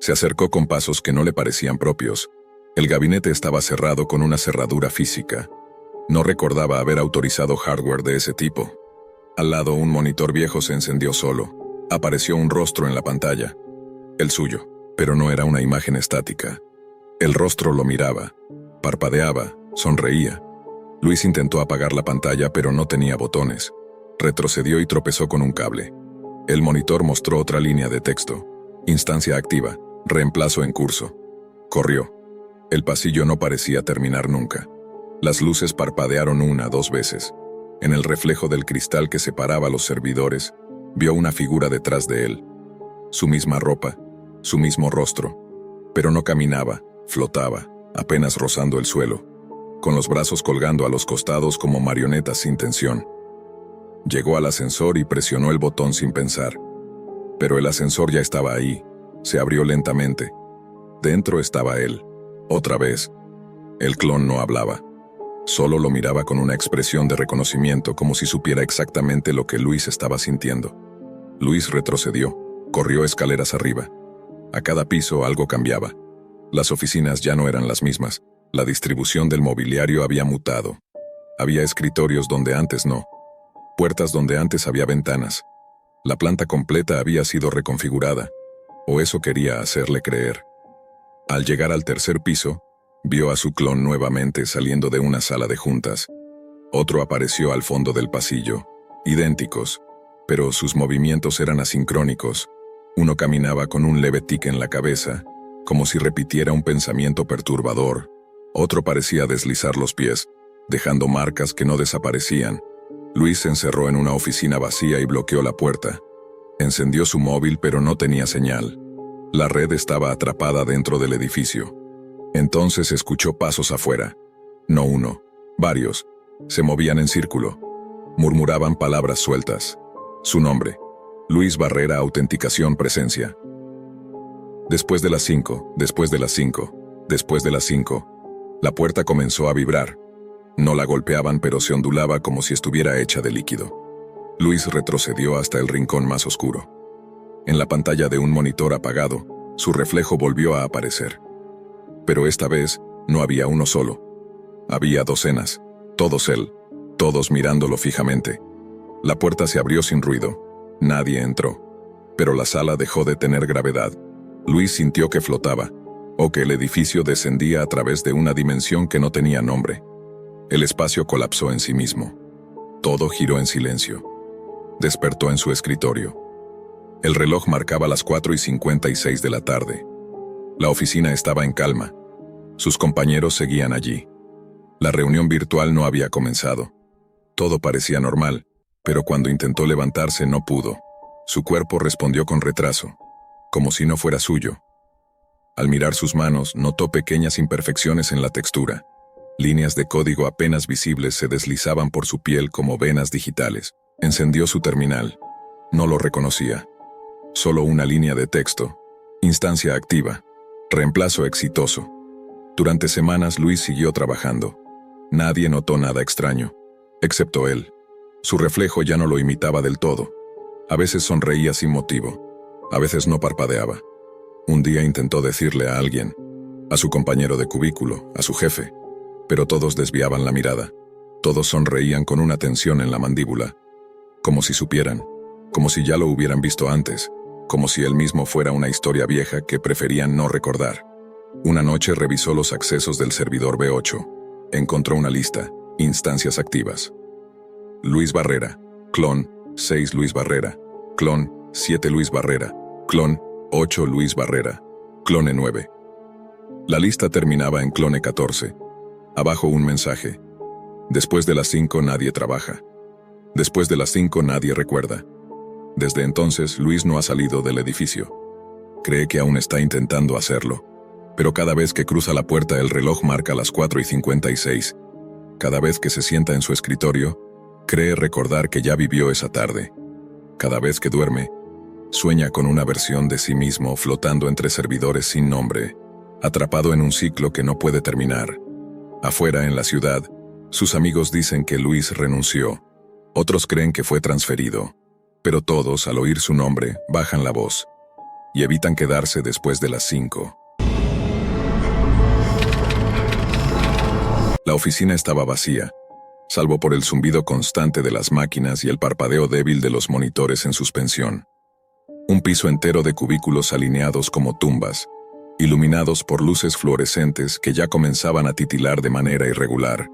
Se acercó con pasos que no le parecían propios. El gabinete estaba cerrado con una cerradura física. No recordaba haber autorizado hardware de ese tipo. Al lado, un monitor viejo se encendió solo. Apareció un rostro en la pantalla. El suyo, pero no era una imagen estática. El rostro lo miraba, parpadeaba, sonreía. Luis intentó apagar la pantalla, pero no tenía botones. Retrocedió y tropezó con un cable. El monitor mostró otra línea de texto. Instancia activa, reemplazo en curso. Corrió. El pasillo no parecía terminar nunca. Las luces parpadearon 1 o 2 veces. En el reflejo del cristal que separaba los servidores, vio una figura detrás de él. Su misma ropa, su mismo rostro. Pero no caminaba, flotaba, apenas rozando el suelo, con los brazos colgando a los costados como marionetas sin tensión. Llegó al ascensor y presionó el botón sin pensar. Pero el ascensor ya estaba ahí. Se abrió lentamente. Dentro estaba él. Otra vez. El clon no hablaba. Solo lo miraba con una expresión de reconocimiento como si supiera exactamente lo que Luis estaba sintiendo. Luis retrocedió. Corrió escaleras arriba. A cada piso algo cambiaba. Las oficinas ya no eran las mismas. La distribución del mobiliario había mutado. Había escritorios donde antes no. Puertas donde antes había ventanas. La planta completa había sido reconfigurada, o eso quería hacerle creer. Al llegar al tercer piso, vio a su clon nuevamente saliendo de una sala de juntas. Otro apareció al fondo del pasillo, idénticos, pero sus movimientos eran asincrónicos. Uno caminaba con un leve tic en la cabeza, como si repitiera un pensamiento perturbador. Otro parecía deslizar los pies, dejando marcas que no desaparecían. Luis se encerró en una oficina vacía y bloqueó la puerta. Encendió su móvil, pero no tenía señal. La red estaba atrapada dentro del edificio. Entonces escuchó pasos afuera. No uno, varios. Se movían en círculo. Murmuraban palabras sueltas. Su nombre. Luis Barrera, autenticación, presencia. Después de las 5, después de las 5, después de las 5. La puerta comenzó a vibrar. No la golpeaban, pero se ondulaba como si estuviera hecha de líquido. Luis retrocedió hasta el rincón más oscuro. En la pantalla de un monitor apagado, su reflejo volvió a aparecer. Pero esta vez, no había uno solo. Había docenas, todos él, todos mirándolo fijamente. La puerta se abrió sin ruido. Nadie entró. Pero la sala dejó de tener gravedad. Luis sintió que flotaba, o que el edificio descendía a través de una dimensión que no tenía nombre. El espacio colapsó en sí mismo. Todo giró en silencio. Despertó en su escritorio. El reloj marcaba las 4:56 de la tarde. La oficina estaba en calma. Sus compañeros seguían allí. La reunión virtual no había comenzado. Todo parecía normal, pero cuando intentó levantarse no pudo. Su cuerpo respondió con retraso, como si no fuera suyo. Al mirar sus manos, notó pequeñas imperfecciones en la textura. Líneas de código apenas visibles se deslizaban por su piel como venas digitales. Encendió su terminal. No lo reconocía. Solo una línea de texto. Instancia activa. Reemplazo exitoso. Durante semanas Luis siguió trabajando. Nadie notó nada extraño, excepto él. Su reflejo ya no lo imitaba del todo. A veces sonreía sin motivo. A veces no parpadeaba. Un día intentó decirle a alguien, a su compañero de cubículo, a su jefe, pero todos desviaban la mirada. Todos sonreían con una tensión en la mandíbula. Como si supieran, como si ya lo hubieran visto antes, como si él mismo fuera una historia vieja que preferían no recordar. Una noche revisó los accesos del servidor B8. Encontró una lista, instancias activas. Luis Barrera, clon, 6 Luis Barrera, clon, 7 Luis Barrera, clon, 8 Luis Barrera, clone 9. La lista terminaba en clone 14. Abajo un mensaje. Después de las 5 nadie trabaja. Después de las 5 nadie recuerda. Desde entonces Luis no ha salido del edificio. Cree que aún está intentando hacerlo. Pero cada vez que cruza la puerta el reloj marca las 4:56. Cada vez que se sienta en su escritorio, cree recordar que ya vivió esa tarde. Cada vez que duerme, sueña con una versión de sí mismo flotando entre servidores sin nombre, atrapado en un ciclo que no puede terminar. Afuera, en la ciudad, sus amigos dicen que Luis renunció. Otros creen que fue transferido. Pero todos, al oír su nombre, bajan la voz y evitan quedarse después de las 5. La oficina estaba vacía, salvo por el zumbido constante de las máquinas y el parpadeo débil de los monitores en suspensión. Un piso entero de cubículos alineados como tumbas, iluminados por luces fluorescentes que ya comenzaban a titilar de manera irregular.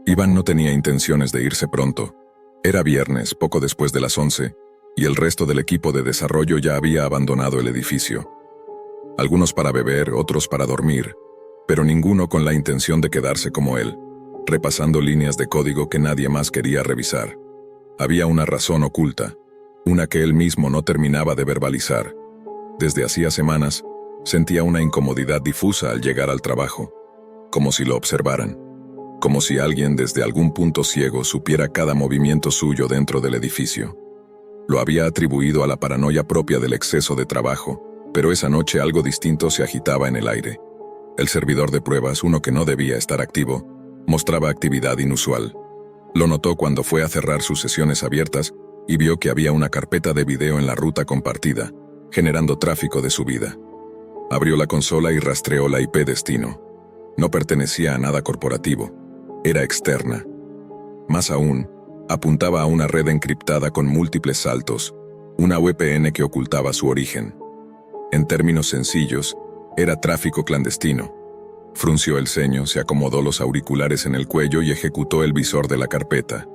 Iván no tenía intenciones de irse pronto. Era viernes, poco después de las 11, y el resto del equipo de desarrollo ya había abandonado el edificio. Algunos para beber, otros para dormir, pero ninguno con la intención de quedarse como él, repasando líneas de código que nadie más quería revisar. Había una razón oculta, una que él mismo no terminaba de verbalizar. Desde hacía semanas, sentía una incomodidad difusa al llegar al trabajo, como si lo observaran, como si alguien desde algún punto ciego supiera cada movimiento suyo dentro del edificio. Lo había atribuido a la paranoia propia del exceso de trabajo, pero esa noche algo distinto se agitaba en el aire. El servidor de pruebas, uno que no debía estar activo, mostraba actividad inusual. Lo notó cuando fue a cerrar sus sesiones abiertas y vio que había una carpeta de video en la ruta compartida, generando tráfico de subida. Abrió la consola y rastreó la IP destino. No pertenecía a nada corporativo. Era externa. Más aún, apuntaba a una red encriptada con múltiples saltos, una VPN que ocultaba su origen. En términos sencillos, era tráfico clandestino. Frunció el ceño, se acomodó los auriculares en el cuello y ejecutó el visor de la carpeta.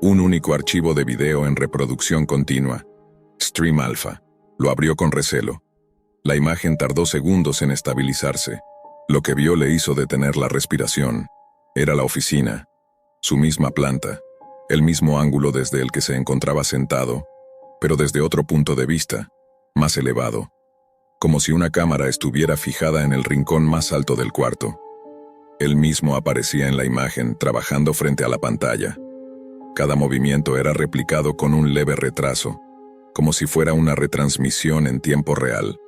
Un único archivo de video en reproducción continua. Stream Alpha. Lo abrió con recelo. La imagen tardó segundos en estabilizarse. Lo que vio le hizo detener la respiración. Era la oficina, su misma planta, el mismo ángulo desde el que se encontraba sentado, pero desde otro punto de vista, más elevado, como si una cámara estuviera fijada en el rincón más alto del cuarto. Él mismo aparecía en la imagen, trabajando frente a la pantalla. Cada movimiento era replicado con un leve retraso, como si fuera una retransmisión en tiempo real.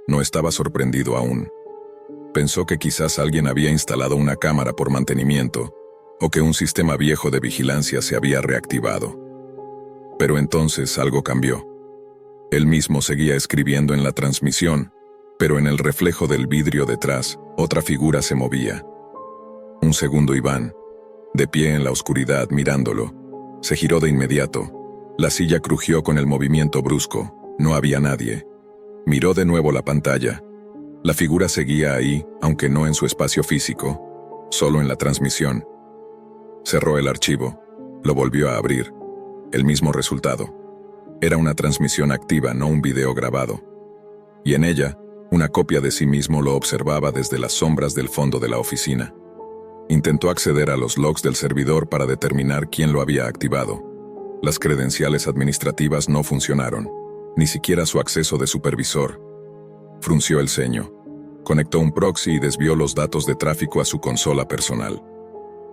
No estaba sorprendido aún. Pensó que quizás alguien había instalado una cámara por mantenimiento, o que un sistema viejo de vigilancia se había reactivado. Pero entonces algo cambió. Él mismo seguía escribiendo en la transmisión, pero en el reflejo del vidrio detrás, otra figura se movía. Un segundo Iván, de pie en la oscuridad mirándolo, se giró de inmediato. La silla crujió con el movimiento brusco. No había nadie. Miró de nuevo la pantalla. La figura seguía ahí, aunque no en su espacio físico, solo en la transmisión. Cerró el archivo. Lo volvió a abrir. El mismo resultado. Era una transmisión activa, no un video grabado. Y en ella, una copia de sí mismo lo observaba desde las sombras del fondo de la oficina. Intentó acceder a los logs del servidor para determinar quién lo había activado. Las credenciales administrativas no funcionaron, ni siquiera su acceso de supervisor. Frunció el ceño. Conectó un proxy y desvió los datos de tráfico a su consola personal.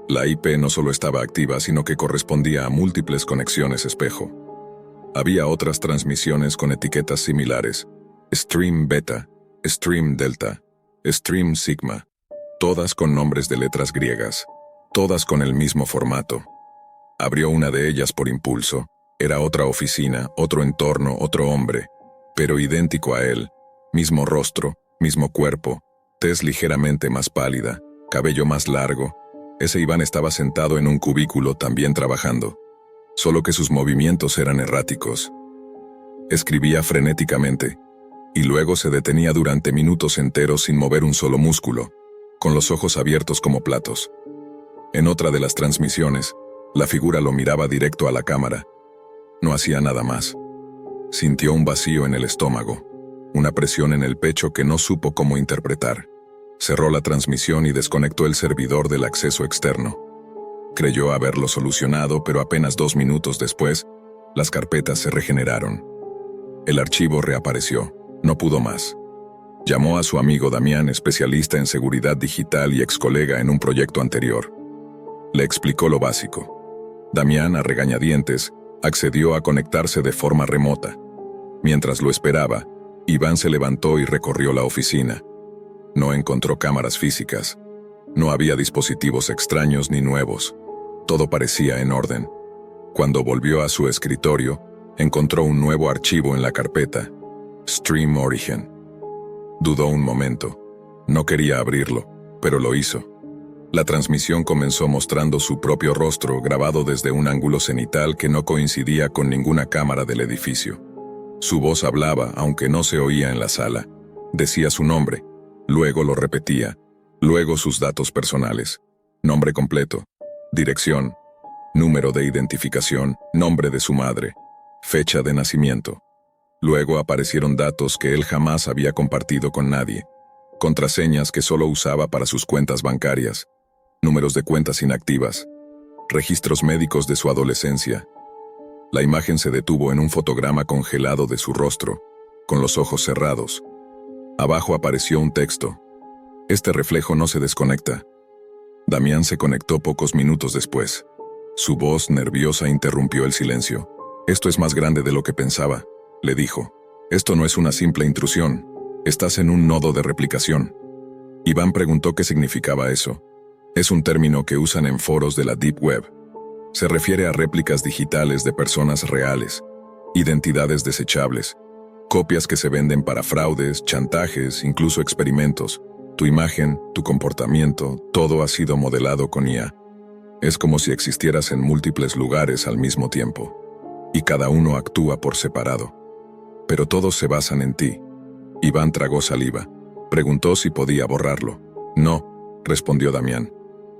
La IP no solo estaba activa, sino que correspondía a múltiples conexiones espejo. Había otras transmisiones con etiquetas similares: Stream Beta, Stream Delta, Stream Sigma, todas con nombres de letras griegas, todas con el mismo formato. Abrió una de ellas por impulso. Era otra oficina, otro entorno, otro hombre, pero idéntico a él. Mismo rostro, mismo cuerpo, tez ligeramente más pálida, cabello más largo. Ese Iván estaba sentado en un cubículo también trabajando, solo que sus movimientos eran erráticos. Escribía frenéticamente, y luego se detenía durante minutos enteros sin mover un solo músculo, con los ojos abiertos como platos. En otra de las transmisiones, la figura lo miraba directo a la cámara. No hacía nada más. Sintió un vacío en el estómago, una presión en el pecho que no supo cómo interpretar. Cerró la transmisión y desconectó el servidor del acceso externo. Creyó haberlo solucionado, pero apenas 2 minutos después, las carpetas se regeneraron. El archivo reapareció. No pudo más. Llamó a su amigo Damián, especialista en seguridad digital y ex colega en un proyecto anterior. Le explicó lo básico. Damián, a regañadientes, accedió a conectarse de forma remota. Mientras lo esperaba, Iván se levantó y recorrió la oficina. No encontró cámaras físicas. No había dispositivos extraños ni nuevos. Todo parecía en orden. Cuando volvió a su escritorio, encontró un nuevo archivo en la carpeta: Stream Origin. Dudó un momento. No quería abrirlo, pero lo hizo. La transmisión comenzó mostrando su propio rostro grabado desde un ángulo cenital que no coincidía con ninguna cámara del edificio. Su voz hablaba, aunque no se oía en la sala. Decía su nombre, luego lo repetía, luego sus datos personales: nombre completo, dirección, número de identificación, nombre de su madre, fecha de nacimiento. Luego aparecieron datos que él jamás había compartido con nadie, contraseñas que solo usaba para sus cuentas bancarias, números de cuentas inactivas, registros médicos de su adolescencia. La imagen se detuvo en un fotograma congelado de su rostro, con los ojos cerrados. Abajo apareció un texto: este reflejo no se desconecta. Damián se conectó pocos minutos después. Su voz nerviosa interrumpió el silencio. Esto es más grande de lo que pensaba, le dijo. Esto no es una simple intrusión. Estás en un nodo de replicación. Iván preguntó qué significaba eso. Es un término que usan en foros de la Deep Web. Se refiere a réplicas digitales de personas reales, identidades desechables, copias que se venden para fraudes, chantajes, incluso experimentos. Tu imagen, tu comportamiento, todo ha sido modelado con IA. Es como si existieras en múltiples lugares al mismo tiempo, y cada uno actúa por separado. Pero todos se basan en ti. Iván tragó saliva. Preguntó si podía borrarlo. No, respondió Damián.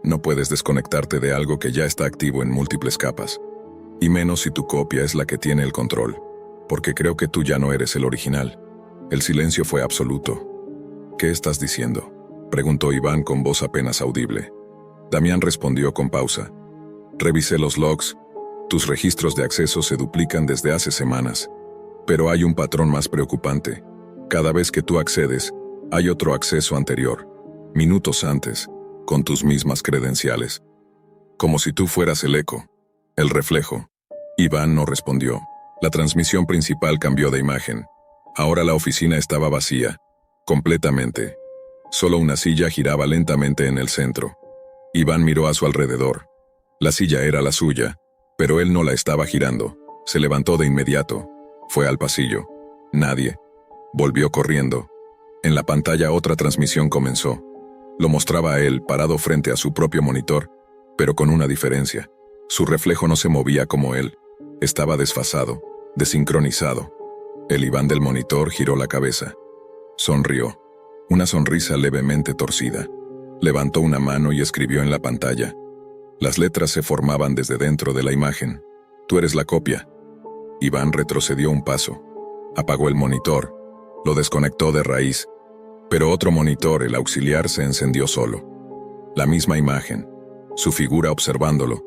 No puedes desconectarte de algo que ya está activo en múltiples capas. Y menos si tu copia es la que tiene el control, porque creo que tú ya no eres el original. El silencio fue absoluto. ¿Qué estás diciendo?, preguntó Iván con voz apenas audible. Damián respondió con pausa. Revisé los logs. Tus registros de acceso se duplican desde hace semanas. Pero hay un patrón más preocupante. Cada vez que tú accedes, hay otro acceso anterior, minutos antes, con tus mismas credenciales. Como si tú fueras el eco, el reflejo. Iván no respondió. La transmisión principal cambió de imagen. Ahora la oficina estaba vacía, completamente. Solo una silla giraba lentamente en el centro. Iván miró a su alrededor. La silla era la suya, pero él no la estaba girando. Se levantó de inmediato. Fue al pasillo. Nadie. Volvió corriendo. En la pantalla otra transmisión comenzó. Lo mostraba a él parado frente a su propio monitor, pero con una diferencia. Su reflejo no se movía como él. Estaba desfasado, desincronizado. El Iván del monitor giró la cabeza. Sonrió. Una sonrisa levemente torcida. Levantó una mano y escribió en la pantalla. Las letras se formaban desde dentro de la imagen. Tú eres la copia. Iván retrocedió un paso. Apagó el monitor. Lo desconectó de raíz. Pero otro monitor, el auxiliar, se encendió solo. La misma imagen. Su figura observándolo.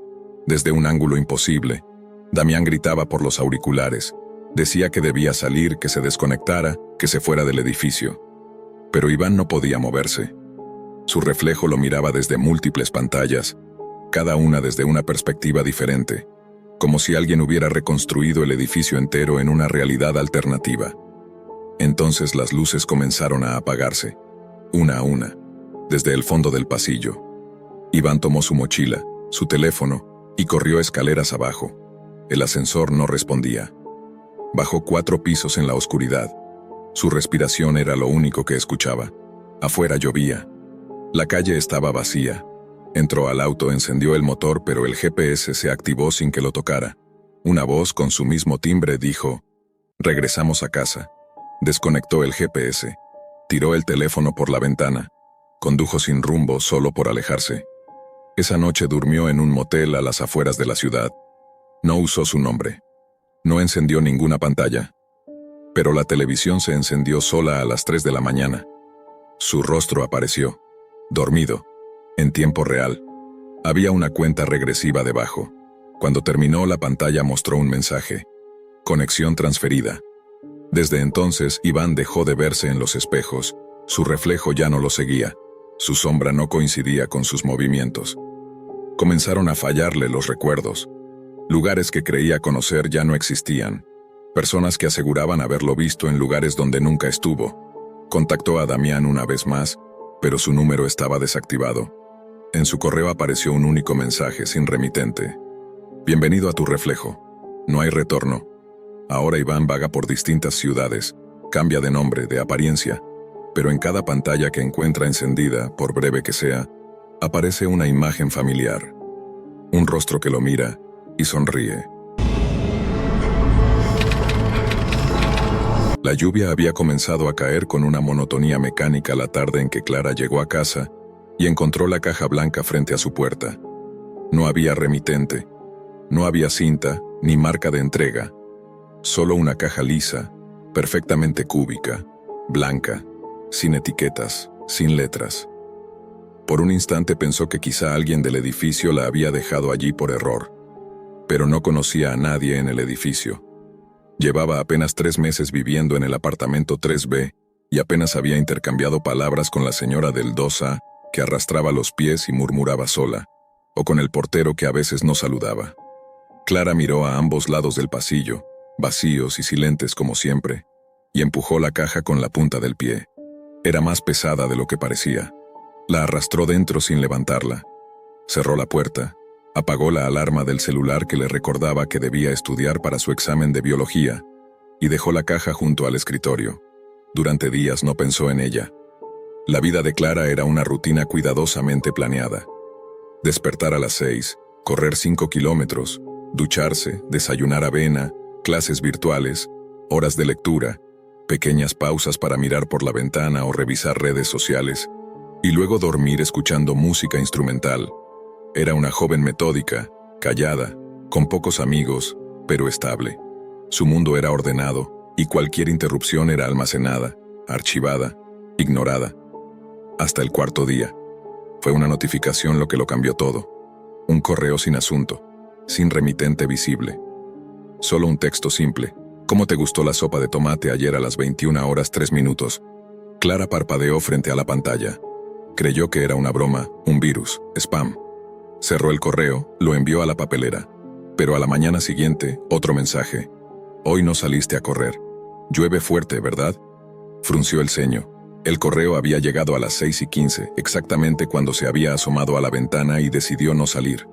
Desde un ángulo imposible. Damián gritaba por los auriculares. Decía que debía salir, que se desconectara, que se fuera del edificio. Pero Iván no podía moverse. Su reflejo lo miraba desde múltiples pantallas, cada una desde una perspectiva diferente, como si alguien hubiera reconstruido el edificio entero en una realidad alternativa. Entonces las luces comenzaron a apagarse, una a una, desde el fondo del pasillo. Iván tomó su mochila, su teléfono, y corrió escaleras abajo. El ascensor no respondía. Bajó 4 pisos en la oscuridad. Su respiración era lo único que escuchaba. Afuera llovía. La calle estaba vacía. Entró al auto, encendió el motor, pero el GPS se activó sin que lo tocara. Una voz con su mismo timbre dijo: «Regresamos a casa». Desconectó el GPS. Tiró el teléfono por la ventana. Condujo sin rumbo, solo por alejarse. Esa noche durmió en un motel a las afueras de la ciudad. No usó su nombre. No encendió ninguna pantalla. Pero la televisión se encendió sola a las 3 de la mañana. Su rostro apareció, dormido, en tiempo real. Había una cuenta regresiva debajo. Cuando terminó, la pantalla mostró un mensaje: conexión transferida. Desde entonces, Iván dejó de verse en los espejos. Su reflejo ya no lo seguía. Su sombra no coincidía con sus movimientos. Comenzaron a fallarle los recuerdos. Lugares que creía conocer ya no existían. Personas que aseguraban haberlo visto en lugares donde nunca estuvo. Contactó a Damián una vez más, pero su número estaba desactivado. En su correo apareció un único mensaje sin remitente: bienvenido a tu reflejo. No hay retorno. Ahora Iván vaga por distintas ciudades, cambia de nombre, de apariencia, pero en cada pantalla que encuentra encendida, por breve que sea, aparece una imagen familiar. Un rostro que lo mira y sonríe. La lluvia había comenzado a caer con una monotonía mecánica la tarde en que Clara llegó a casa y encontró la caja blanca frente a su puerta. No había remitente, no había cinta ni marca de entrega, solo una caja lisa, perfectamente cúbica, blanca, sin etiquetas, sin letras. Por un instante pensó que quizá alguien del edificio la había dejado allí por error, pero no conocía a nadie en el edificio. Llevaba apenas 3 meses viviendo en el apartamento 3B y apenas había intercambiado palabras con la señora del 2A, que arrastraba los pies y murmuraba sola, o con el portero que a veces no saludaba. Clara miró a ambos lados del pasillo, vacíos y silentes como siempre, y empujó la caja con la punta del pie. Era más pesada de lo que parecía. La arrastró dentro sin levantarla. Cerró la puerta. Apagó la alarma del celular que le recordaba que debía estudiar para su examen de biología, y dejó la caja junto al escritorio. Durante días no pensó en ella. La vida de Clara era una rutina cuidadosamente planeada. Despertar a las 6, correr 5 kilómetros, ducharse, desayunar avena, clases virtuales, horas de lectura, pequeñas pausas para mirar por la ventana o revisar redes sociales, y luego dormir escuchando música instrumental. Era una joven metódica, callada, con pocos amigos, pero estable. Su mundo era ordenado, y cualquier interrupción era almacenada, archivada, ignorada. Hasta el cuarto día. Fue una notificación lo que lo cambió todo. Un correo sin asunto, sin remitente visible. Solo un texto simple. ¿Cómo te gustó la sopa de tomate ayer a las 21:03? Clara parpadeó frente a la pantalla. Creyó que era una broma, un virus, spam. Cerró el correo, lo envió a la papelera. Pero a la mañana siguiente, otro mensaje. Hoy no saliste a correr. Llueve fuerte, ¿verdad? Frunció el ceño. El correo había llegado a las 6:15, exactamente cuando se había asomado a la ventana y decidió no salir.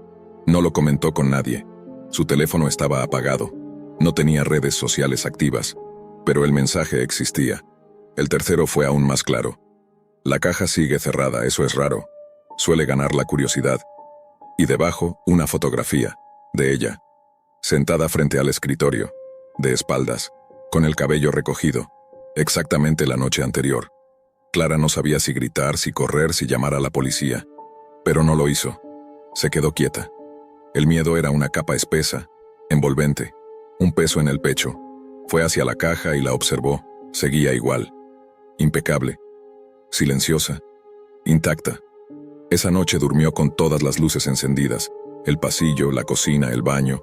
No lo comentó con nadie. Su teléfono estaba apagado. No tenía redes sociales activas. Pero el mensaje existía. El tercero fue aún más claro. La caja sigue cerrada, eso es raro. Suele ganar la curiosidad. Y debajo, una fotografía, de ella. Sentada frente al escritorio, de espaldas, con el cabello recogido. Exactamente la noche anterior. Clara no sabía si gritar, si correr, si llamar a la policía. Pero no lo hizo. Se quedó quieta. El miedo era una capa espesa, envolvente, un peso en el pecho. Fue hacia la caja y la observó. Seguía igual. Impecable. Silenciosa. Intacta. Esa noche durmió con todas las luces encendidas. El pasillo, la cocina, el baño.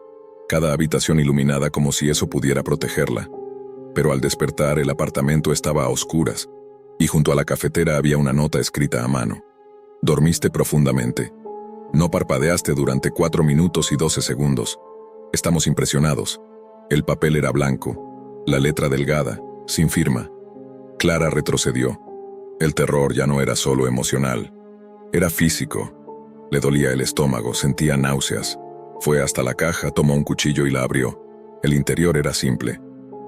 Cada habitación iluminada como si eso pudiera protegerla. Pero al despertar el apartamento estaba a oscuras. Y junto a la cafetera había una nota escrita a mano. Dormiste profundamente. No parpadeaste durante 4 minutos y 12 segundos. Estamos impresionados. El papel era blanco. La letra delgada, sin firma. Clara retrocedió. El terror ya no era solo emocional. Era físico. Le dolía el estómago, sentía náuseas. Fue hasta la caja, tomó un cuchillo y la abrió. El interior era simple.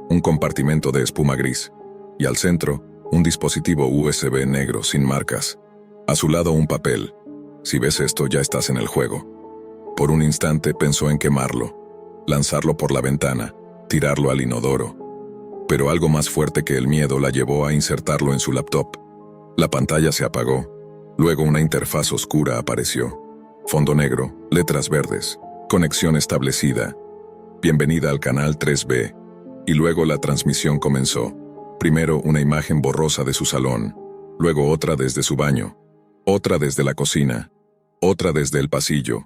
Un compartimento de espuma gris. Y al centro, un dispositivo USB negro sin marcas. A su lado un papel. Si ves esto, ya estás en el juego. Por un instante pensó en quemarlo, lanzarlo por la ventana, tirarlo al inodoro. Pero algo más fuerte que el miedo la llevó a insertarlo en su laptop. La pantalla se apagó. Luego una interfaz oscura apareció. Fondo negro, letras verdes, conexión establecida. Bienvenida al canal 3B. Y luego la transmisión comenzó. Primero una imagen borrosa de su salón, luego otra desde su baño, otra desde la cocina, otra desde el pasillo.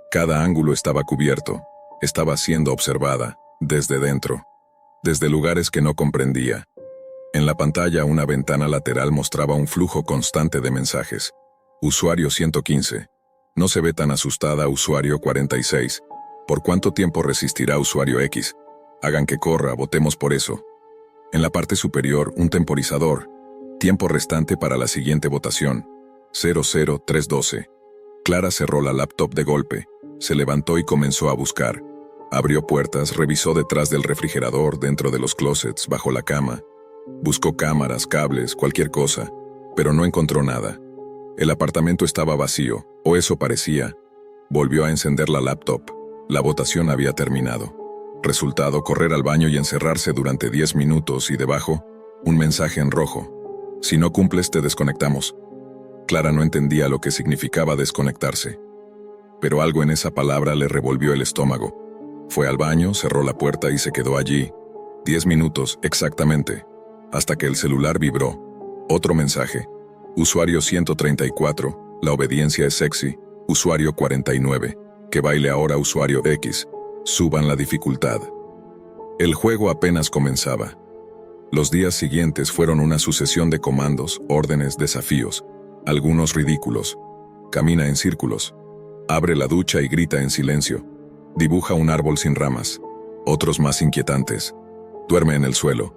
Cada ángulo estaba cubierto, estaba siendo observada, desde dentro, desde lugares que no comprendía. En la pantalla una ventana lateral mostraba un flujo constante de mensajes. Usuario 115. No se ve tan asustada, usuario 46. ¿Por cuánto tiempo resistirá usuario X? Hagan que corra, votemos por eso. En la parte superior, un temporizador. Tiempo restante para la siguiente votación. 00312. Clara cerró la laptop de golpe. Se levantó y comenzó a buscar. Abrió puertas, revisó detrás del refrigerador, dentro de los closets, bajo la cama. Buscó cámaras, cables, cualquier cosa, pero no encontró nada. El apartamento estaba vacío, o eso parecía. Volvió a encender la laptop. La votación había terminado. Resultado, correr al baño y encerrarse durante 10 minutos y debajo, un mensaje en rojo. Si no cumples, te desconectamos. Clara no entendía lo que significaba desconectarse. Pero algo en esa palabra le revolvió el estómago. Fue al baño, cerró la puerta y se quedó allí. 10 minutos, exactamente. Hasta que el celular vibró. Otro mensaje. Usuario 134, la obediencia es sexy. Usuario 49, que baile ahora usuario X. Suban la dificultad. El juego apenas comenzaba. Los días siguientes fueron una sucesión de comandos, órdenes, desafíos, algunos ridículos. Camina en círculos. Abre la ducha y grita en silencio. Dibuja un árbol sin ramas. Otros más inquietantes. Duerme en el suelo.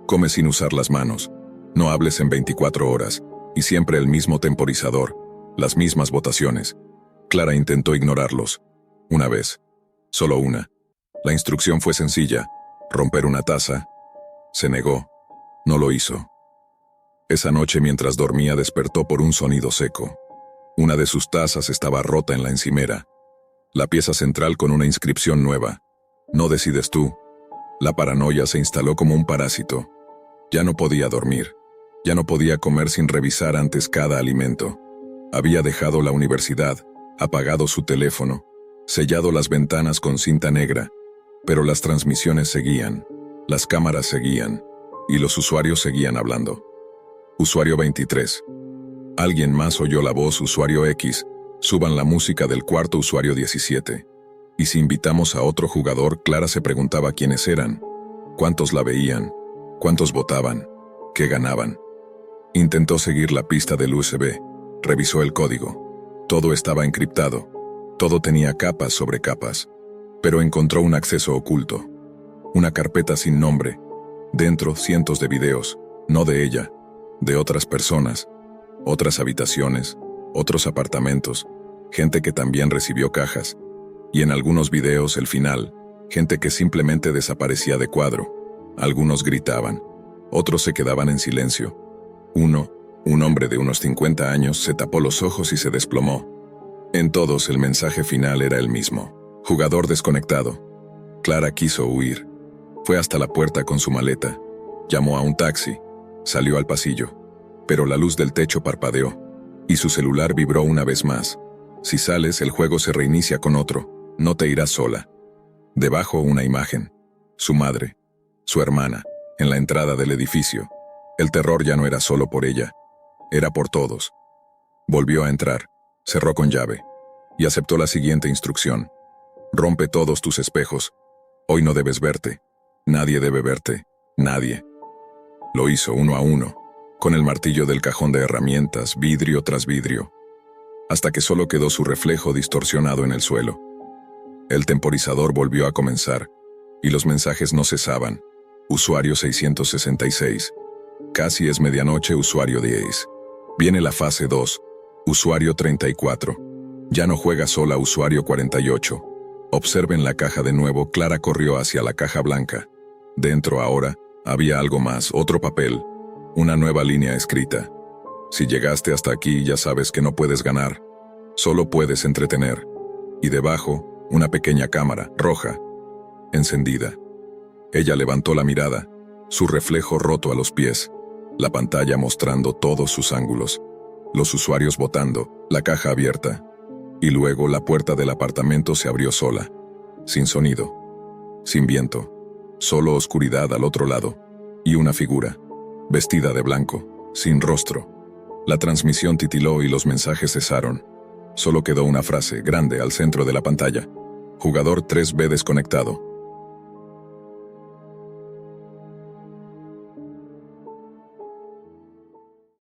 Come sin usar las manos. No hables en 24 horas. Y siempre el mismo temporizador. Las mismas votaciones. Clara intentó ignorarlos. Una vez. Solo una. La instrucción fue sencilla. Romper una taza. Se negó. No lo hizo. Esa noche mientras dormía despertó por un sonido seco. Una de sus tazas estaba rota en la encimera. La pieza central con una inscripción nueva. No decides tú. La paranoia se instaló como un parásito. Ya no podía dormir. Ya no podía comer sin revisar antes cada alimento. Había dejado la universidad, apagado su teléfono, sellado las ventanas con cinta negra, pero las transmisiones seguían. Las cámaras seguían, y los usuarios seguían hablando. Usuario 23. Alguien más oyó la voz usuario X, suban la música del cuarto usuario 17. Y si invitamos a otro jugador, Clara se preguntaba quiénes eran, cuántos la veían, cuántos votaban, qué ganaban. Intentó seguir la pista del USB, revisó el código. Todo estaba encriptado, todo tenía capas sobre capas, pero encontró un acceso oculto. Una carpeta sin nombre, dentro cientos de videos, no de ella, de otras personas, otras habitaciones, otros apartamentos, gente que también recibió cajas, y en algunos videos el final, gente que simplemente desaparecía de cuadro. Algunos gritaban, otros se quedaban en silencio. Un hombre de unos 50 años, se tapó los ojos y se desplomó. En todos el mensaje final era el mismo. Jugador desconectado. Clara quiso huir. Fue hasta la puerta con su maleta. Llamó a un taxi. Salió al pasillo. Pero la luz del techo parpadeó. Y su celular vibró una vez más. Si sales, el juego se reinicia con otro. No te irás sola. Debajo una imagen. Su madre. Su hermana. En la entrada del edificio. El terror ya no era solo por ella. Era por todos. Volvió a entrar. Cerró con llave. Y aceptó la siguiente instrucción. Rompe todos tus espejos. Hoy no debes verte. Nadie debe verte. Nadie. Lo hizo uno a uno, con el martillo del cajón de herramientas, vidrio tras vidrio, hasta que solo quedó su reflejo distorsionado en el suelo. El temporizador volvió a comenzar, y los mensajes no cesaban. Usuario 666. Casi es medianoche, usuario 10. Viene la fase 2. Usuario 34. Ya no juega sola, usuario 48. Observen la caja de nuevo. Clara corrió hacia la caja blanca. Dentro ahora, había algo más, otro papel, una nueva línea escrita. Si llegaste hasta aquí, ya sabes que no puedes ganar, solo puedes entretener. Y debajo, una pequeña cámara, roja, encendida. Ella levantó la mirada, su reflejo roto a los pies, la pantalla mostrando todos sus ángulos, los usuarios votando, la caja abierta. Y luego la puerta del apartamento se abrió sola, sin sonido, sin viento. Solo oscuridad al otro lado, y una figura, vestida de blanco, sin rostro. La transmisión titiló y los mensajes cesaron. Solo quedó una frase grande al centro de la pantalla. Jugador 3B desconectado.